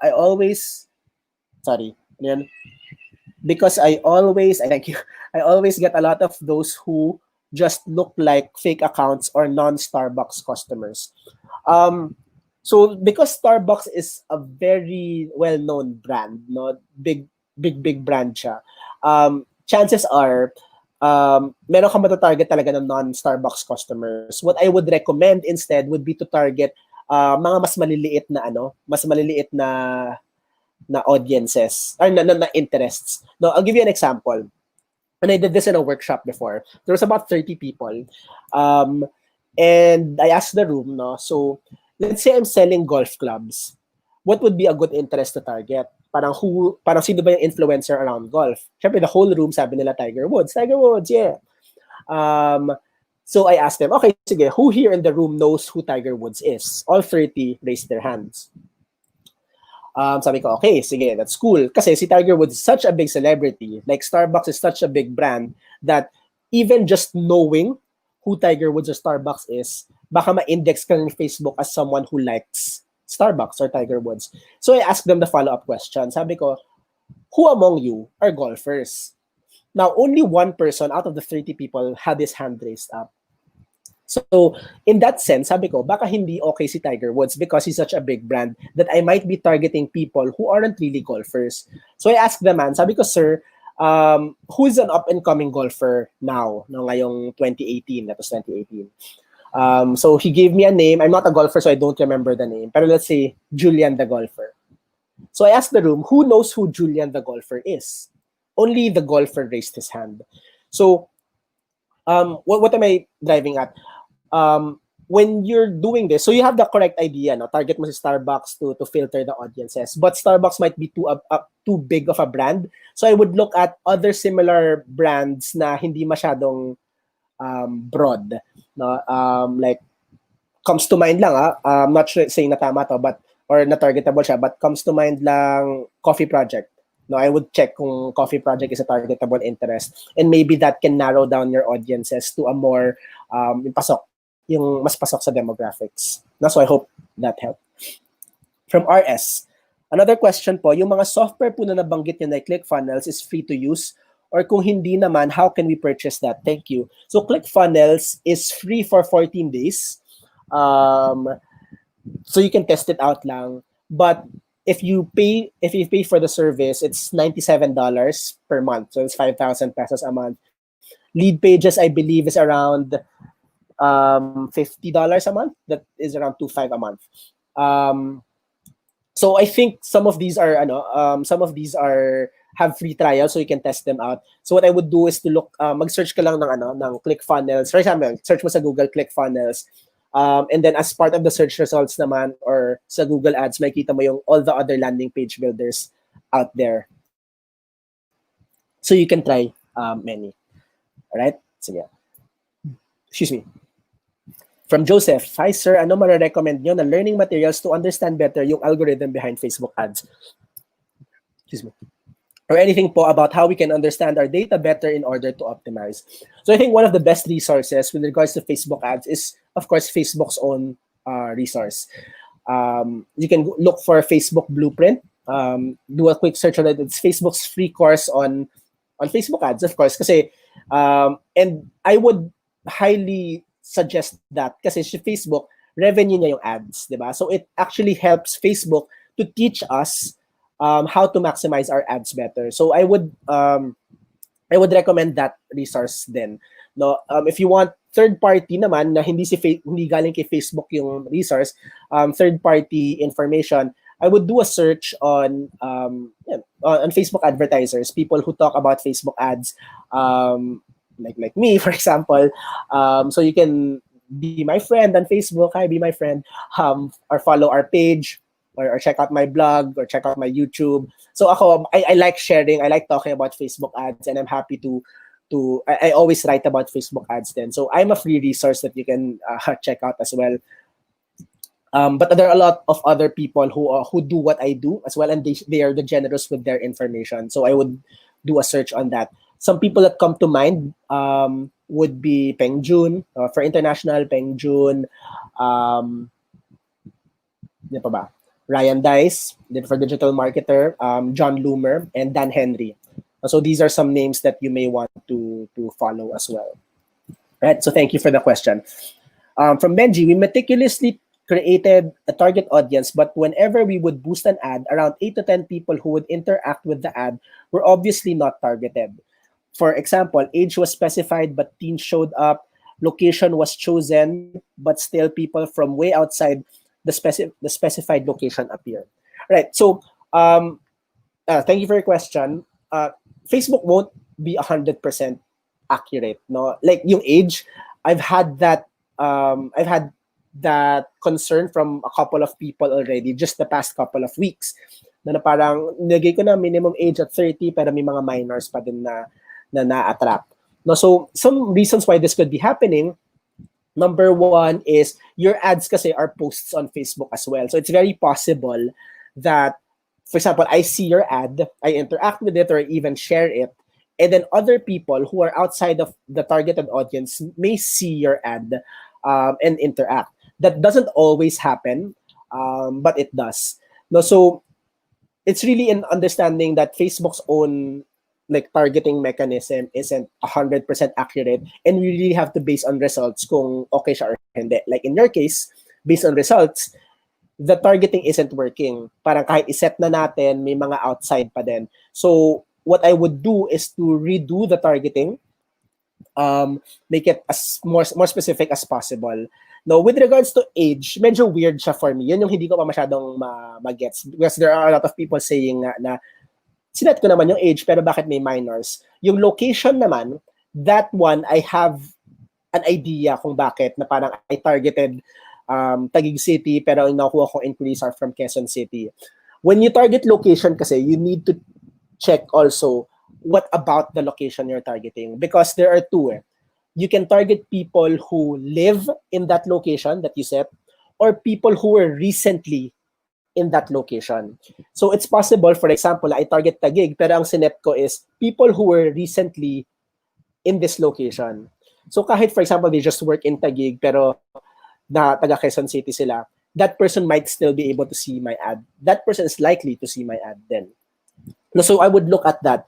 you. I always get a lot of those who just look like fake accounts or non-Starbucks customers. So because Starbucks is a very well-known brand, no, big brand siya. Chances are, meron kang matatarget talaga ng non-Starbucks customers. What I would recommend instead would be to target mga mas maliliit na audiences or na interests. No, I'll give you an example. When I did this in a workshop before, there was about 30 people. And I asked the room, no, so let's say I'm selling golf clubs. What would be a good interest to target? Parang sino ba yung influencer around golf? Syempre, the whole room sabi nila Tiger Woods, yeah. So I asked them, okay, sige, who here in the room knows who Tiger Woods is? All 30 raised their hands. Sabi ko, okay, sige, that's cool. Kasi si Tiger Woods is such a big celebrity. Like Starbucks is such a big brand that even just knowing who Tiger Woods or Starbucks is, baka ma-index ka ng Facebook as someone who likes Starbucks or Tiger Woods. So I asked them the follow-up question. Sabi ko, who among you are golfers? Now, only one person out of the 30 people had his hand raised up. So, in that sense, sabi ko, baka hindi okay si Tiger Woods because he's such a big brand that I might be targeting people who aren't really golfers. So, I asked the man, sabi ko, sir, who is an up-and-coming golfer now? No, ngayong 2018, that was 2018. So, he gave me a name. I'm not a golfer, so I don't remember the name. Pero let's say, Julian the golfer. So, I asked the room, who knows who Julian the golfer is? Only the golfer raised his hand. So, what am I driving at? When you're doing this, so you have the correct idea, no? Target mo si Starbucks to filter the audiences. But Starbucks might be too big of a brand. So I would look at other similar brands na hindi masyadong broad. No? Like, comes to mind lang, I'm not sure saying na tama to, or na targetable siya, but comes to mind lang Coffee Project. No, I would check kung Coffee Project is a targetable interest, and maybe that can narrow down your audiences to a more yung mas pasok sa demographics. No, so I hope that helped. From RS, another question po, yung mga software po na nabanggit niyo na ClickFunnels is free to use, or kung hindi naman, how can we purchase that? Thank you. So ClickFunnels is free for 14 days. So you can test it out lang, but if you pay for the service, it's $97 per month. So it's 5,000 pesos a month. Lead pages, I believe, is around $50 a month. That is around $2.5 a month. So I think some of these are have free trials, so you can test them out. So what I would do is to look, mag-search ka lang ng ClickFunnels. For example, search mo sa Google ClickFunnels. And then as part of the search results naman or sa Google Ads, makita mo yung all the other landing page builders out there. So you can try many. All right? So yeah. Excuse me. From Joseph, hi sir, ano mare-recommend nyo na learning materials to understand better yung algorithm behind Facebook ads? Excuse me. Or anything po about how we can understand our data better in order to optimize. So I think one of the best resources with regards to Facebook ads is, of course, Facebook's own resource. You can look for Facebook Blueprint. Do a quick search on it. It's Facebook's free course on Facebook ads, of course. Kasi, and I would highly suggest that kasi si Facebook, revenue niya yung ads, di ba? So it actually helps Facebook to teach us how to maximize our ads better. So I would recommend that resource then. No, if you want third party naman na hindi hindi galing kay Facebook yung resource, third party information, I would do a search on Facebook advertisers, people who talk about Facebook ads, like me, for example. So you can be my friend on Facebook. Hi, be my friend. Or follow our page, or check out my blog, or check out my YouTube. So I like sharing. I like talking about Facebook ads, and I'm happy I always write about Facebook ads then. So I'm a free resource that you can check out as well. But there are a lot of other people who do what I do as well, and they are the generous with their information. So I would do a search on that. Some people that come to mind would be Peng Jun, for international, Peng Jun, pa ba? Ryan Dice, for digital marketer, John Loomer, and Dan Henry. So these are some names that you may want to follow as well. Right. So thank you for the question. From Benji, we meticulously created a target audience, but whenever we would boost an ad, around 8 to 10 people who would interact with the ad were obviously not targeted. For example, age was specified, but teens showed up. Location was chosen, but still people from way outside the specified location appear. Right. So, thank you for your question. Facebook won't be 100% accurate. No, like yung age, I've had that concern from a couple of people already just the past couple of weeks. Na parang nilagay ko na minimum age at 30 pero may mga minors pa din na na-attract. No, so some reasons why this could be happening. Number one is your ads kasi are posts on Facebook as well. So it's very possible that, for example, I see your ad, I interact with it or even share it, and then other people who are outside of the targeted audience may see your ad and interact. That doesn't always happen, but it does. No, so it's really in understanding that Facebook's own targeting mechanism isn't 100% accurate, and we really have to base on results kung okay siya or hindi. Like in your case, based on results, the targeting isn't working. Parang kahit iset na natin, may mga outside pa din. So what I would do is to redo the targeting, make it as more specific as possible. Now, with regards to age, medyo weird siya for me. Yun yung hindi ko pa masyadong magets, because there are a lot of people saying na sinet ko naman yung age, pero bakit may minors? Yung location naman, that one, I have an idea kung bakit, na parang I targeted Taguig City, pero ang nakuha kong inquiries are from Quezon City. When you target location kasi, you need to check also what about the location you're targeting. Because there are two. You can target people who live in that location that you set, or people who were recently in that location. So it's possible, for example, I target Taguig, pero ang sinet ko is people who were recently in this location. So kahit, for example, they just work in Taguig, pero na taga Quezon City sila, that person might still be able to see my ad. That person is likely to see my ad then. So I would look at that.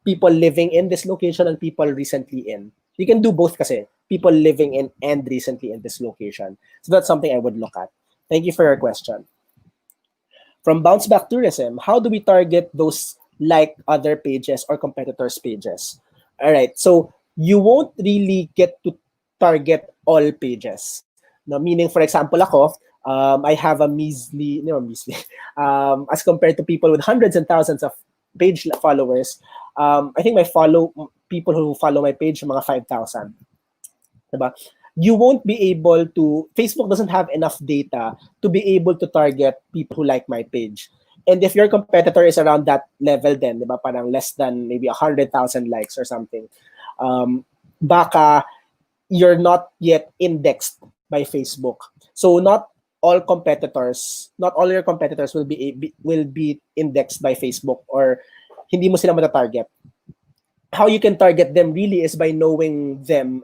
People living in this location and people recently in. You can do both kasi. People living in and recently in this location. So that's something I would look at. Thank you for your question. From Bounce Back Tourism, how do we target those like other pages or competitors' pages? All right, so you won't really get to target all pages. No, meaning, for example, ako, I have a measly, as compared to people with hundreds and thousands of page followers, I think people who follow my page, mga 5,000. Diba? You won't be able to, Facebook doesn't have enough data to be able to target people who like my page. And if your competitor is around that level then, diba, parang less than maybe 100,000 likes or something, baka you're not yet indexed by Facebook. So not all your competitors will be indexed by Facebook, or hindi mo sila mata-target. How you can target them really is by knowing them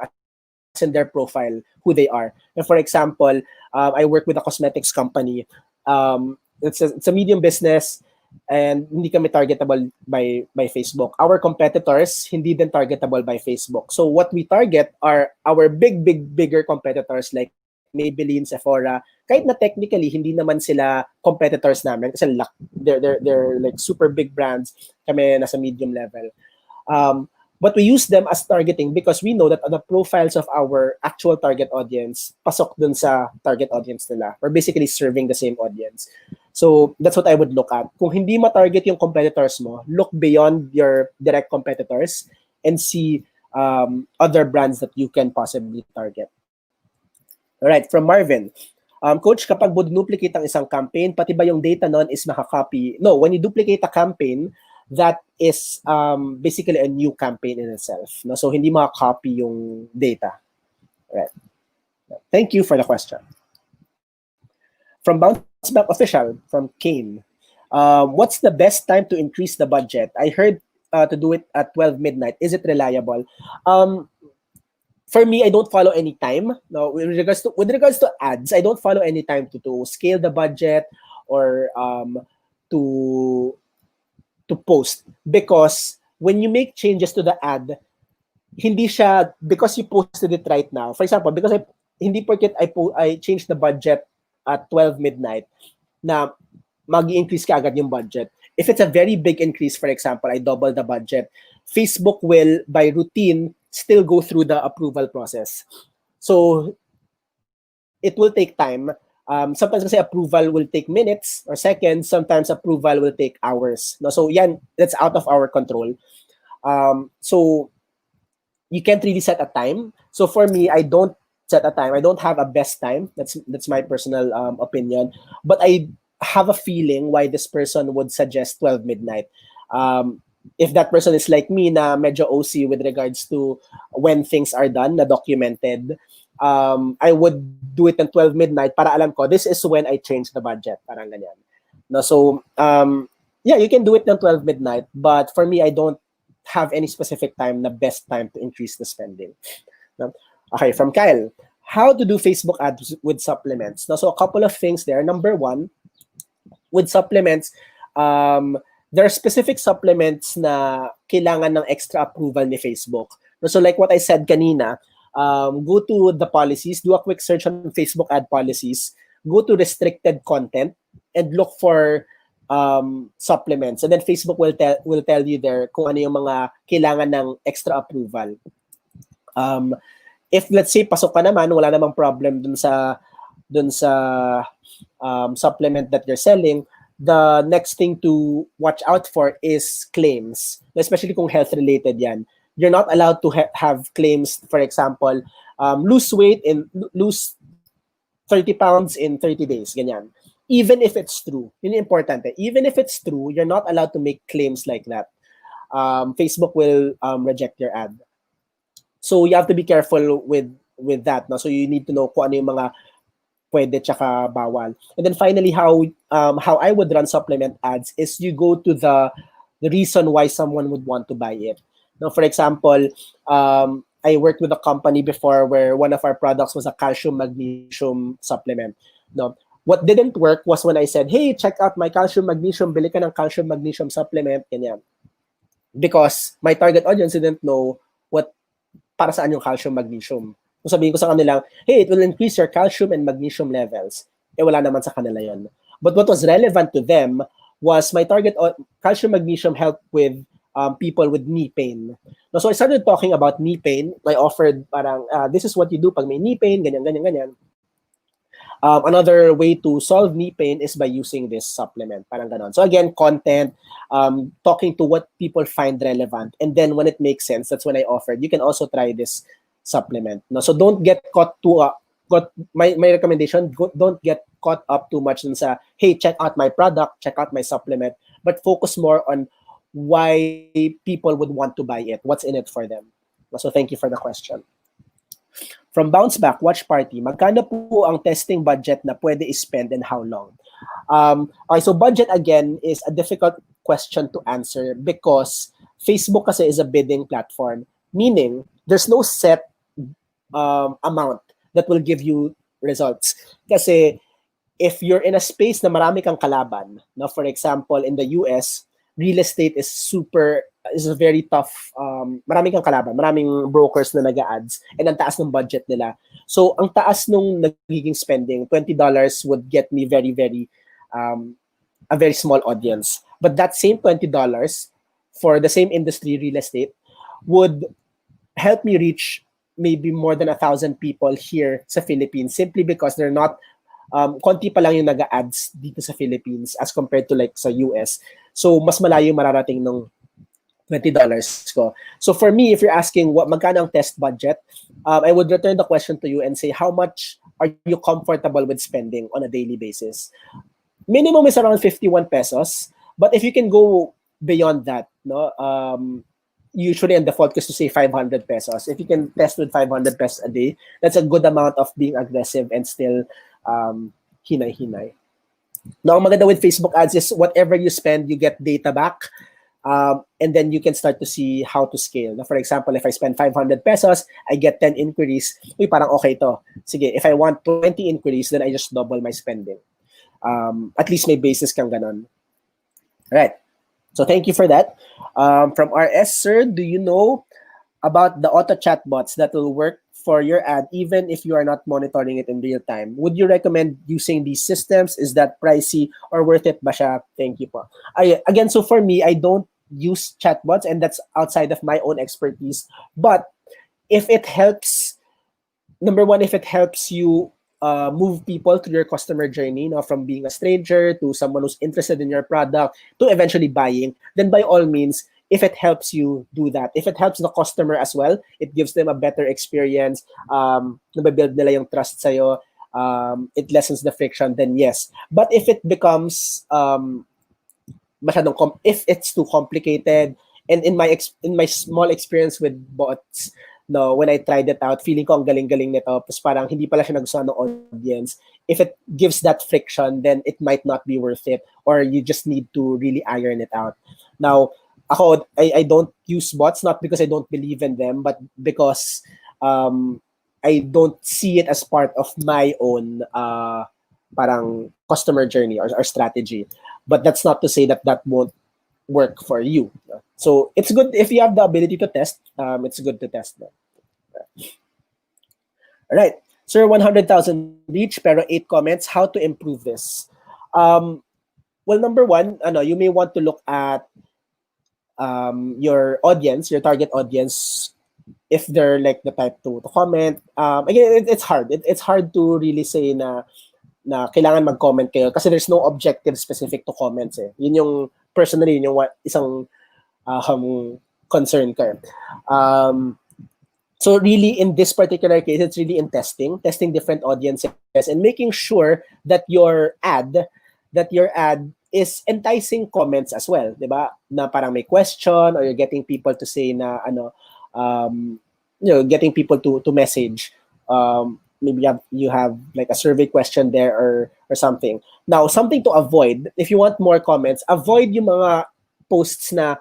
in their profile, who they are. And for example, I work with a cosmetics company. It's a medium business, and hindi kami targetable by Facebook. Our competitors, hindi din targetable by Facebook. So what we target are our bigger competitors like Maybelline, Sephora. Kahit na technically, hindi naman sila competitors namin kasi they're like super big brands. Kami nasa medium level. But we use them as targeting because we know that the profiles of our actual target audience pasok dun sa target audience nila. We're basically serving the same audience. So that's what I would look at. Kung hindi ma-target yung competitors mo, look beyond your direct competitors and see other brands that you can possibly target. All right, from Marvin. Coach, kapag mo duplicate ang isang campaign, pati ba yung data nun is makakopy? No, when you duplicate a campaign, that is basically a new campaign in itself. No? So hindi makakopy yung data. All right. Thank you for the question. From Bounce Back Official, from Kane. What's the best time to increase the budget? I heard to do it at 12 midnight. Is it reliable? For me, I don't follow any time. No, with regards to ads, I don't follow any time to scale the budget or to post, because when you make changes to the ad, hindi siya because you posted it right now. For example, because hindi porket I changed the budget at 12 midnight na mag-increase ka agad yung budget. If it's a very big increase, for example, I double the budget, Facebook will, by routine, still go through the approval process. So it will take time. Sometimes kasi approval will take minutes or seconds. Sometimes approval will take hours. No? So yan, that's out of our control. So you can't really set a time. So for me, I don't set a time. I don't have a best time. That's my personal opinion. But I have a feeling why this person would suggest 12 midnight. If that person is like me na medyo OC with regards to when things are done, na documented, I would do it at 12 midnight para alam ko, this is when I change the budget. Parang ganyan. No, so, yeah, you can do it at 12 midnight, but for me, I don't have any specific time, the best time to increase the spending. No? Okay, from Kyle. How to do Facebook ads with supplements? No, so a couple of things there. Number one, with supplements, there are specific supplements na kailangan ng extra approval ni Facebook. So like what I said kanina, go to the policies, do a quick search on Facebook ad policies, go to restricted content, and look for supplements. And then Facebook will tell you there kung ano yung mga kailangan ng extra approval. If let's say pasok ka naman, wala namang problem dun sa supplement that you're selling, the next thing to watch out for is claims, especially kung health-related yan. You're not allowed to have claims, for example, lose weight and lose 30 pounds in 30 days, ganyan. Even if it's true, yun yung importante. Even if it's true, you're not allowed to make claims like that. Facebook will reject your ad. So you have to be careful with that. No? So you need to know kung ano yung mga pwede tsaka bawal. And then finally, how I would run supplement ads is you go to the reason why someone would want to buy it. Now, for example, I worked with a company before where one of our products was a calcium magnesium supplement. No, what didn't work was when I said, "Hey, check out my calcium magnesium. Bili ka ng calcium magnesium supplement." Ganyan. Because my target audience didn't know para saan yung calcium magnesium. Kung sabihin ko sa kanila, hey, it will increase your calcium and magnesium levels. Wala naman sa kanila yon. But what was relevant to them was my target calcium magnesium helped with people with knee pain. So I started talking about knee pain. I offered parang, this is what you do pag may knee pain, ganyan, ganyan, ganyan. Another way to solve knee pain is by using this supplement. Parang ganon. So again, content, talking to what people find relevant. And then when it makes sense, that's when I offered, you can also try this supplement. No, so don't get caught my recommendation, don't get caught up too much in sa, hey, check out my product, check out my supplement, but focus more on why people would want to buy it, what's in it for them. So thank you for the question. From Bounce Back, Watch Party, magkano po ang testing budget na pwede i-spend and how long? Okay, so budget again is a difficult question to answer because Facebook kasi is a bidding platform, meaning there's no set amount that will give you results. Kasi if you're in a space na marami kang kalaban, no, for example, in the US, real estate is a very tough, maraming kang kalaban, maraming brokers na nag-ads, and ang taas ng budget nila. So, ang taas nung nagiging spending, $20 would get me very, very, a very small audience. But that same $20 for the same industry, real estate, would help me reach maybe more than 1,000 people here sa Philippines, simply because they're not konti pa lang yung nag-ads dito sa Philippines as compared to like sa US. So mas malayo mararating ng $20 ko. So for me, if you're asking what magkano ang test budget, I would return the question to you and say, how much are you comfortable with spending on a daily basis? Minimum is around 51 pesos, but if you can go beyond that, no, usually in default is to say 500 pesos. If you can test with 500 pesos a day, that's a good amount of being aggressive and still hinay-hinay. Now, ang maganda with Facebook ads is whatever you spend, you get data back. And then you can start to see how to scale. Now, for example, if I spend 500 pesos, I get 10 inquiries. Uy, parang okay to. Sige, if I want 20 inquiries, then I just double my spending. At least may basis kang ganon. All right. So thank you for that. From RS, sir, do you know about the auto chatbots that will work for your ad even if you are not monitoring it in real time? Would you recommend using these systems? Is that pricey or worth it ba siya? Thank you po. Again, so for me, I don't use chatbots, and that's outside of my own expertise. But if it helps, number one, if it helps you move people through your customer journey, now from being a stranger to someone who's interested in your product to eventually buying, then by all means, if it helps you do that, if it helps the customer as well, it gives them a better experience, nababuild nila yung trust sa'yo, it lessens the friction, then yes. But if it becomes if it's too complicated, and in my small experience with bots, no, when I tried it out, feeling ko ang galing-galing nito, tapos parang hindi pala siya nagustuhan ng audience. If it gives that friction, then it might not be worth it, or you just need to really iron it out. Now, I don't use bots, not because I don't believe in them, but because I don't see it as part of my own parang customer journey or strategy. But that's not to say that that won't work for you. So it's good if you have the ability to test. It's good to test them. All right, sir, 100,000 reach pero 8 comments. How to improve this? Well, number one, you may want to look at your audience, your target audience, if they're like the type to comment. Again, it's hard. It's hard to really say na kailangan mag-comment kayo kasi there's no objective specific to comments eh. Yun yung personally, yun yung isang concern ko. So really in this particular case, it's really in testing different audiences and making sure that your ad is enticing comments as well, 'di ba? Na parang may question, or you're getting people to say na getting people to message. Maybe you have like a survey question there or something. Now, something to avoid, if you want more comments, avoid yung mga posts na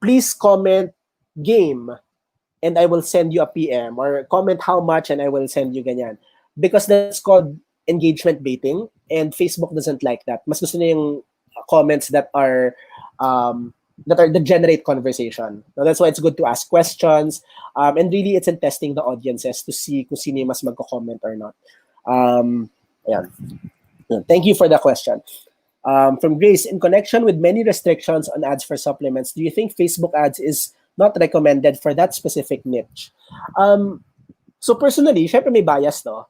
please comment game and I will send you a PM, or comment how much and I will send you ganyan. Because that's called engagement baiting, and Facebook doesn't like that. Mas gusto niya yung comments that generate conversation. Now, that's why it's good to ask questions, and really it's in testing the audiences to see kung sino yung mas magko-comment or not. Ayan. Thank you for the question. From Grace, in connection with many restrictions on ads for supplements, do you think Facebook ads is not recommended for that specific niche? So personally, syempre may bias, no?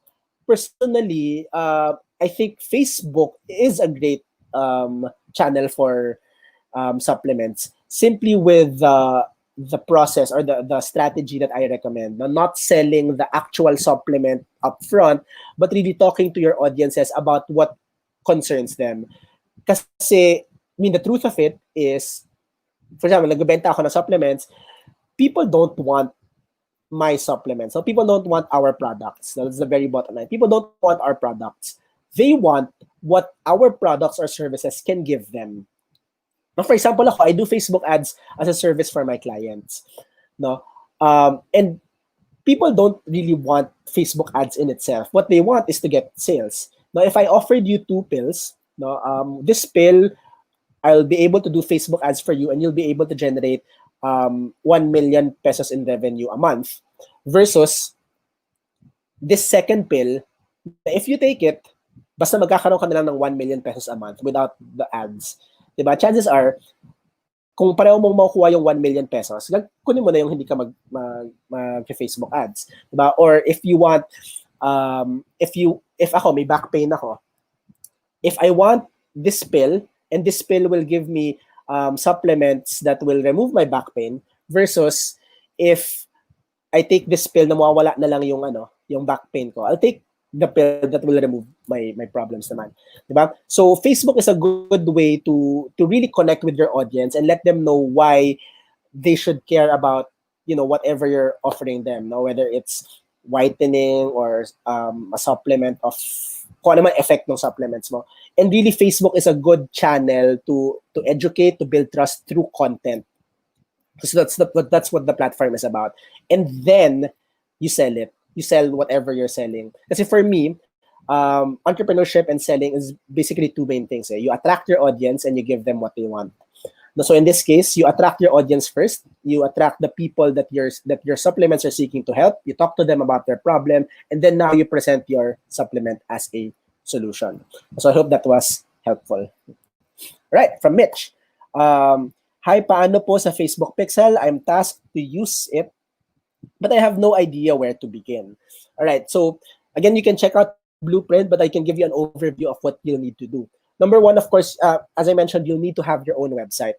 Personally, I think Facebook is a great channel for supplements, simply with the process or the strategy that I recommend. Not selling the actual supplement up front, but really talking to your audiences about what concerns them. Kasi, I mean, the truth of it is, for example, nagbebenta ako ng supplements, people don't want my supplements. So people don't want our products. That's the very bottom line. People don't want our products. They want what our products or services can give them. Now, for example, I do Facebook ads as a service for my clients. No? And people don't really want Facebook ads in itself. What they want is to get sales. Now, if I offered you 2 pills, this pill, I'll be able to do Facebook ads for you and you'll be able to generate 1 million pesos in revenue a month, versus this second pill, if you take it, basta magkakaroon ka na lang ng 1 million pesos a month without the ads. Diba? Chances are, kung pareho mong makukuha yung 1 million pesos, kunin mo na yung hindi ka mag-Facebook ads. Diba? Or if you want, if ako, may back pain ako, if I want this pill, and this pill will give me supplements that will remove my back pain, versus if I take this pill na mawawala na lang yung back pain ko, I'll take the pill that will remove my problems naman. Diba? So Facebook is a good way to really connect with your audience and let them know why they should care about whatever you're offering them, no? Whether it's whitening or a supplement of kung ano man effect ng supplements mo. And really, Facebook is a good channel to educate, to build trust through content. So that's what the platform is about. And then you sell it. You sell whatever you're selling. Kasi for me, entrepreneurship and selling is basically two main things. You attract your audience and you give them what they want. So in this case, you attract your audience first. You attract the people that your supplements are seeking to help. You talk to them about their problem, and then now you present your supplement as a solution. So I hope that was helpful. Right, from Mitch. Hi, paano po sa Facebook Pixel? I'm tasked to use it, but I have no idea where to begin. All right, so again, you can check out Blueprint, but I can give you an overview of what you'll need to do. Number one, of course, as I mentioned, you'll need to have your own website.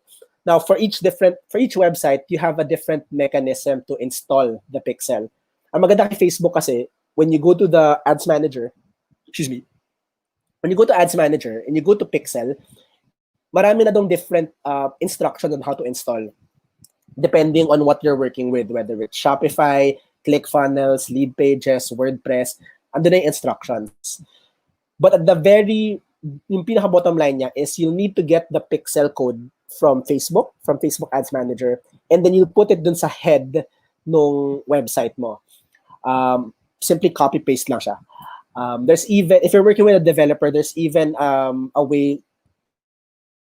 Now, for each website, you have a different mechanism to install the Pixel. Ang maganda kay Facebook kasi, when you go to the Ads Manager, when you go to Ads Manager and you go to Pixel, marami na dong different instructions on how to install, depending on what you're working with, whether it's Shopify, ClickFunnels, Lead Pages, WordPress, andun na yung instructions. But at yung pinaka-bottom line niya is you'll need to get the Pixel code from Facebook Ads Manager, and then you'll put it dun sa head nung website mo. Simply copy-paste lang siya. There's even, if you're working with a developer, there's even a way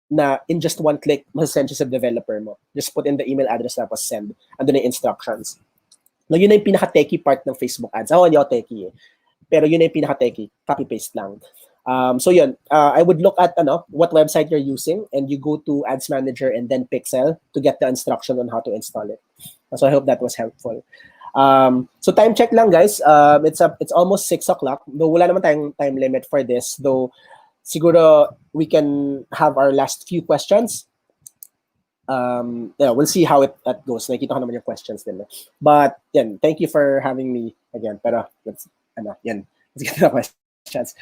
na in just one click, masasend siya sa developer mo. Just put in the email address tapos send. Andun na yung instructions. No, yun na yung pinaka-techie part ng Facebook ads. Ako, hindi ako techie eh. Pero yun na yung pinaka-techie. Copy-paste lang. So yun, I would look at what website you're using, and you go to Ads Manager and then Pixel to get the instruction on how to install it. So I hope that was helpful. So time check lang, guys. It's almost 6 o'clock. Though wala naman tayong time limit for this. Though siguro we can have our last few questions. We'll see how that goes. Nakikita ko naman yung questions din. But yan, thank you for having me again. Pero let's get to the questions.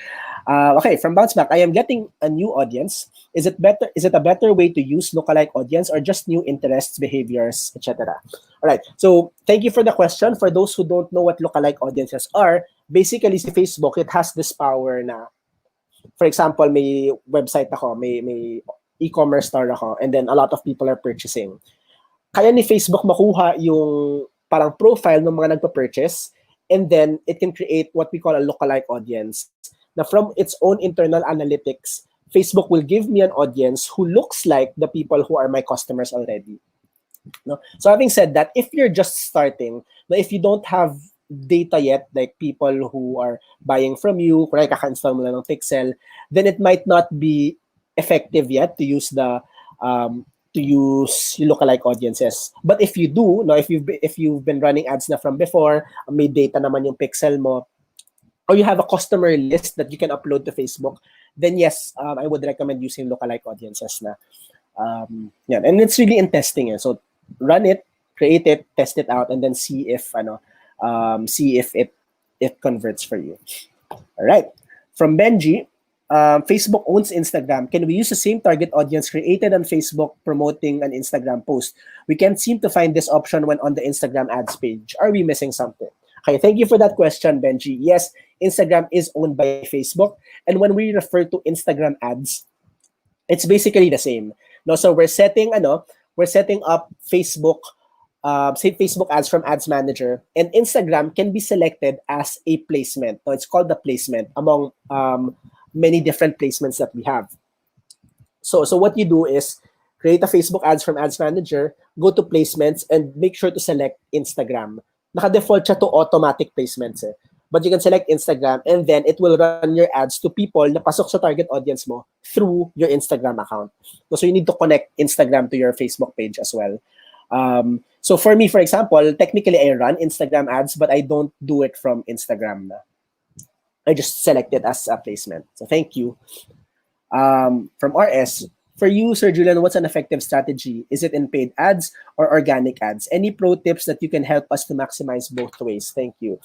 Okay, from Bounce Back, I am getting a new audience. Is it a better way to use lookalike audience or just new interests, behaviors, etc.? All right, so thank you for the question. For those who don't know what lookalike audiences are, basically si Facebook, it has this power na, for example, may website ako, may e-commerce store ako, and then a lot of people are purchasing. Kaya ni Facebook makuha yung parang profile ng mga nagpa-purchase, and then it can create what we call a lookalike audience. Now, from its own internal analytics, Facebook will give me an audience who looks like the people who are my customers already. No? So having said that, if you're just starting, if you don't have data yet, like people who are buying from you, kung kaka-install mo lang ng Pixel, then it might not be effective yet to use lookalike audiences. But if you do, if you've been running ads na from before, may data naman yung Pixel mo, or you have a customer list that you can upload to Facebook, then yes, I would recommend using lookalike audiences na. And it's really in testing. So run it, create it, test it out, and then see if it converts for you. All right. From Benji, Facebook owns Instagram. Can we use the same target audience created on Facebook promoting an Instagram post? We can't seem to find this option when on the Instagram ads page. Are we missing something? Okay, thank you for that question, Benji. Yes, Instagram is owned by Facebook. And when we refer to Instagram ads, it's basically the same. No, so we're setting up Facebook, say Facebook ads from Ads Manager, and Instagram can be selected as a placement. So it's called the placement among many different placements that we have. So what you do is create a Facebook ads from Ads Manager, go to placements, and make sure to select Instagram. Naka-default siya to automatic placements. but you can select Instagram, and then it will run your ads to people na pasok sa target audience mo through your Instagram account. So you need to connect Instagram to your Facebook page as well. So for me, for example, technically I run Instagram ads, but I don't do it from Instagram. I just select it as a placement. So thank you. From RS, for you, Sir Julian, what's an effective strategy? Is it in paid ads or organic ads? Any pro tips that you can help us to maximize both ways? Thank you.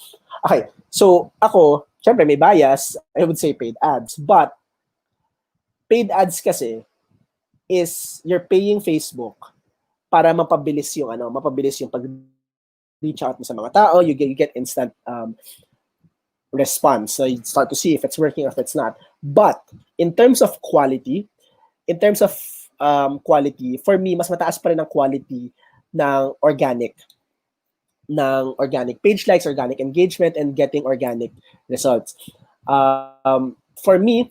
Okay, so ako, syempre may bias, I would say paid ads. But paid ads kasi is you're paying Facebook para mapabilis yung pag-reach out mo sa mga tao, you get instant response. So you start to see if it's working or if it's not. But in terms of quality, for me, mas mataas pa rin ang quality ng organic page likes, organic engagement, and getting organic results. For me,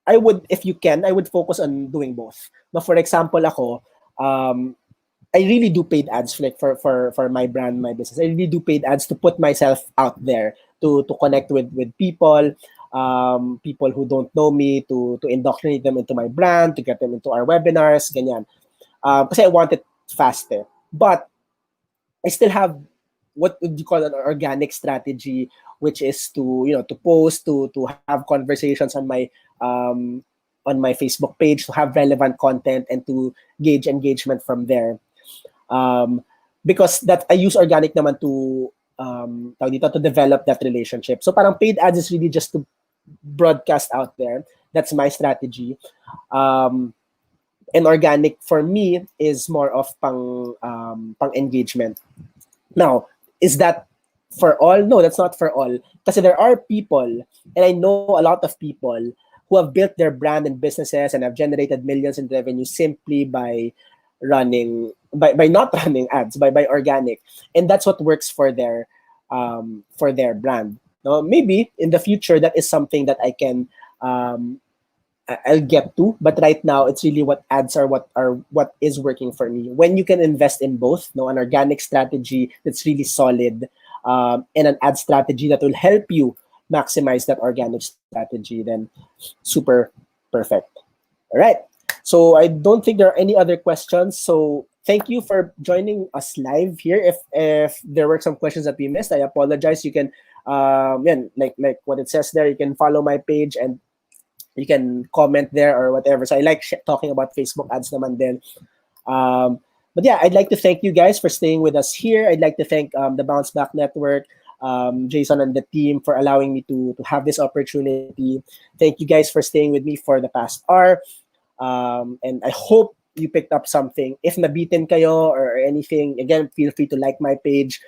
if you can, I would focus on doing both. Now, for example, ako, I really do paid ads like for my brand, my business. I really do paid ads to put myself out there, to connect with people, people who don't know me, to indoctrinate them into my brand, to get them into our webinars, ganyan. Kasi I want it faster. But I still have what would you call an organic strategy, which is to post, to have conversations on my Facebook page, to have relevant content, and to gauge engagement from there. Because that I use organic naman to develop that relationship. So parang paid ads is really just to broadcast out there. That's my strategy. And organic for me is more of pang engagement. Now, is that for all? No, that's not for all. Kasi there are people, and I know a lot of people who have built their brand and businesses and have generated millions in revenue simply by not running ads, by organic, and that's what works for their brand. Now, maybe in the future that is something that I can I'll get to, but right now it's really what ads are what is working for me. When you can invest in both, an organic strategy that's really solid, and an ad strategy that will help you maximize that organic strategy, then super perfect. All right. So I don't think there are any other questions. So thank you for joining us live here. If there were some questions that we missed, I apologize. You can, like what it says there, you can follow my page and you can comment there or whatever. So I like talking about Facebook ads naman din. But yeah, I'd like to thank you guys for staying with us here. I'd like to thank the Bounce Back Network, Jason and the team for allowing me to have this opportunity. Thank you guys for staying with me for the past hour. And I hope you picked up something. If nabitin kayo or anything, again, feel free to like my page.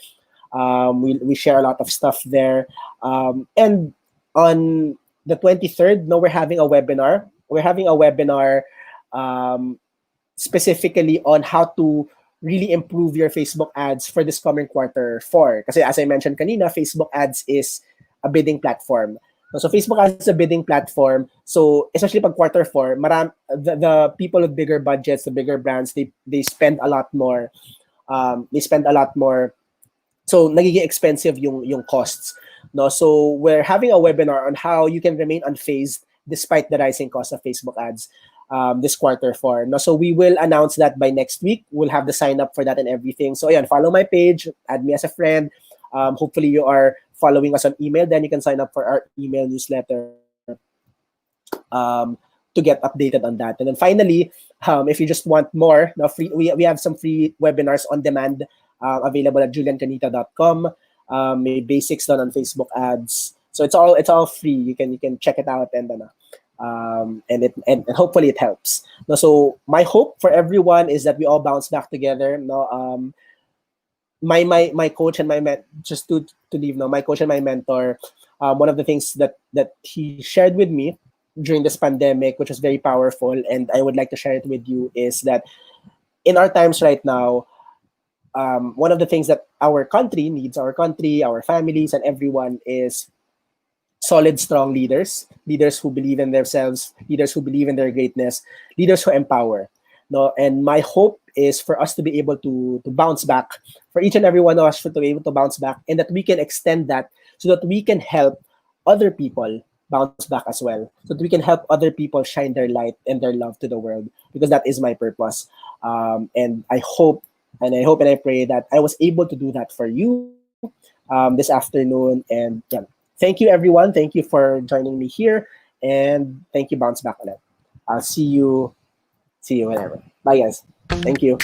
We share a lot of stuff there. And on the 23rd, we're having a webinar. We're having a webinar specifically on how to really improve your Facebook ads for this coming Q4. Because as I mentioned kanina, Facebook ads is a bidding platform. So Facebook ads is a bidding platform. So especially pag Q4, the people with bigger budgets, the bigger brands, they spend a lot more. So nagiging expensive yung costs. So we're having a webinar on how you can remain unfazed despite the rising cost of Facebook ads this Q4. So we will announce that by next week. We'll have the sign up for that and everything. So yeah, follow my page, add me as a friend. Hopefully you are following us on email. Then you can sign up for our email newsletter to get updated on that. And then finally, if you just want more, we have some free webinars on demand available at juliancanita.com. May basics done on Facebook ads. So it's all free. You can check it out and hopefully it helps. So my hope for everyone is that we all bounce back together. My coach and my my coach and my mentor, one of the things that he shared with me during this pandemic, which was very powerful, and I would like to share it with you, is that in our times right now, one of the things that our country needs, our families, and everyone, is solid, strong leaders who believe in themselves, leaders who believe in their greatness, leaders who empower. And my hope is for us to be able to bounce back, for each and every one of us to be able to bounce back, and that we can extend that so that we can help other people bounce back as well, so that we can help other people shine their light and their love to the world, because that is my purpose. And I hope and I pray that I was able to do that for you this afternoon. And yeah, thank you everyone. Thank you for joining me here, and thank you, Bounce Back ulit. I'll see you whenever. Bye guys. Thank you.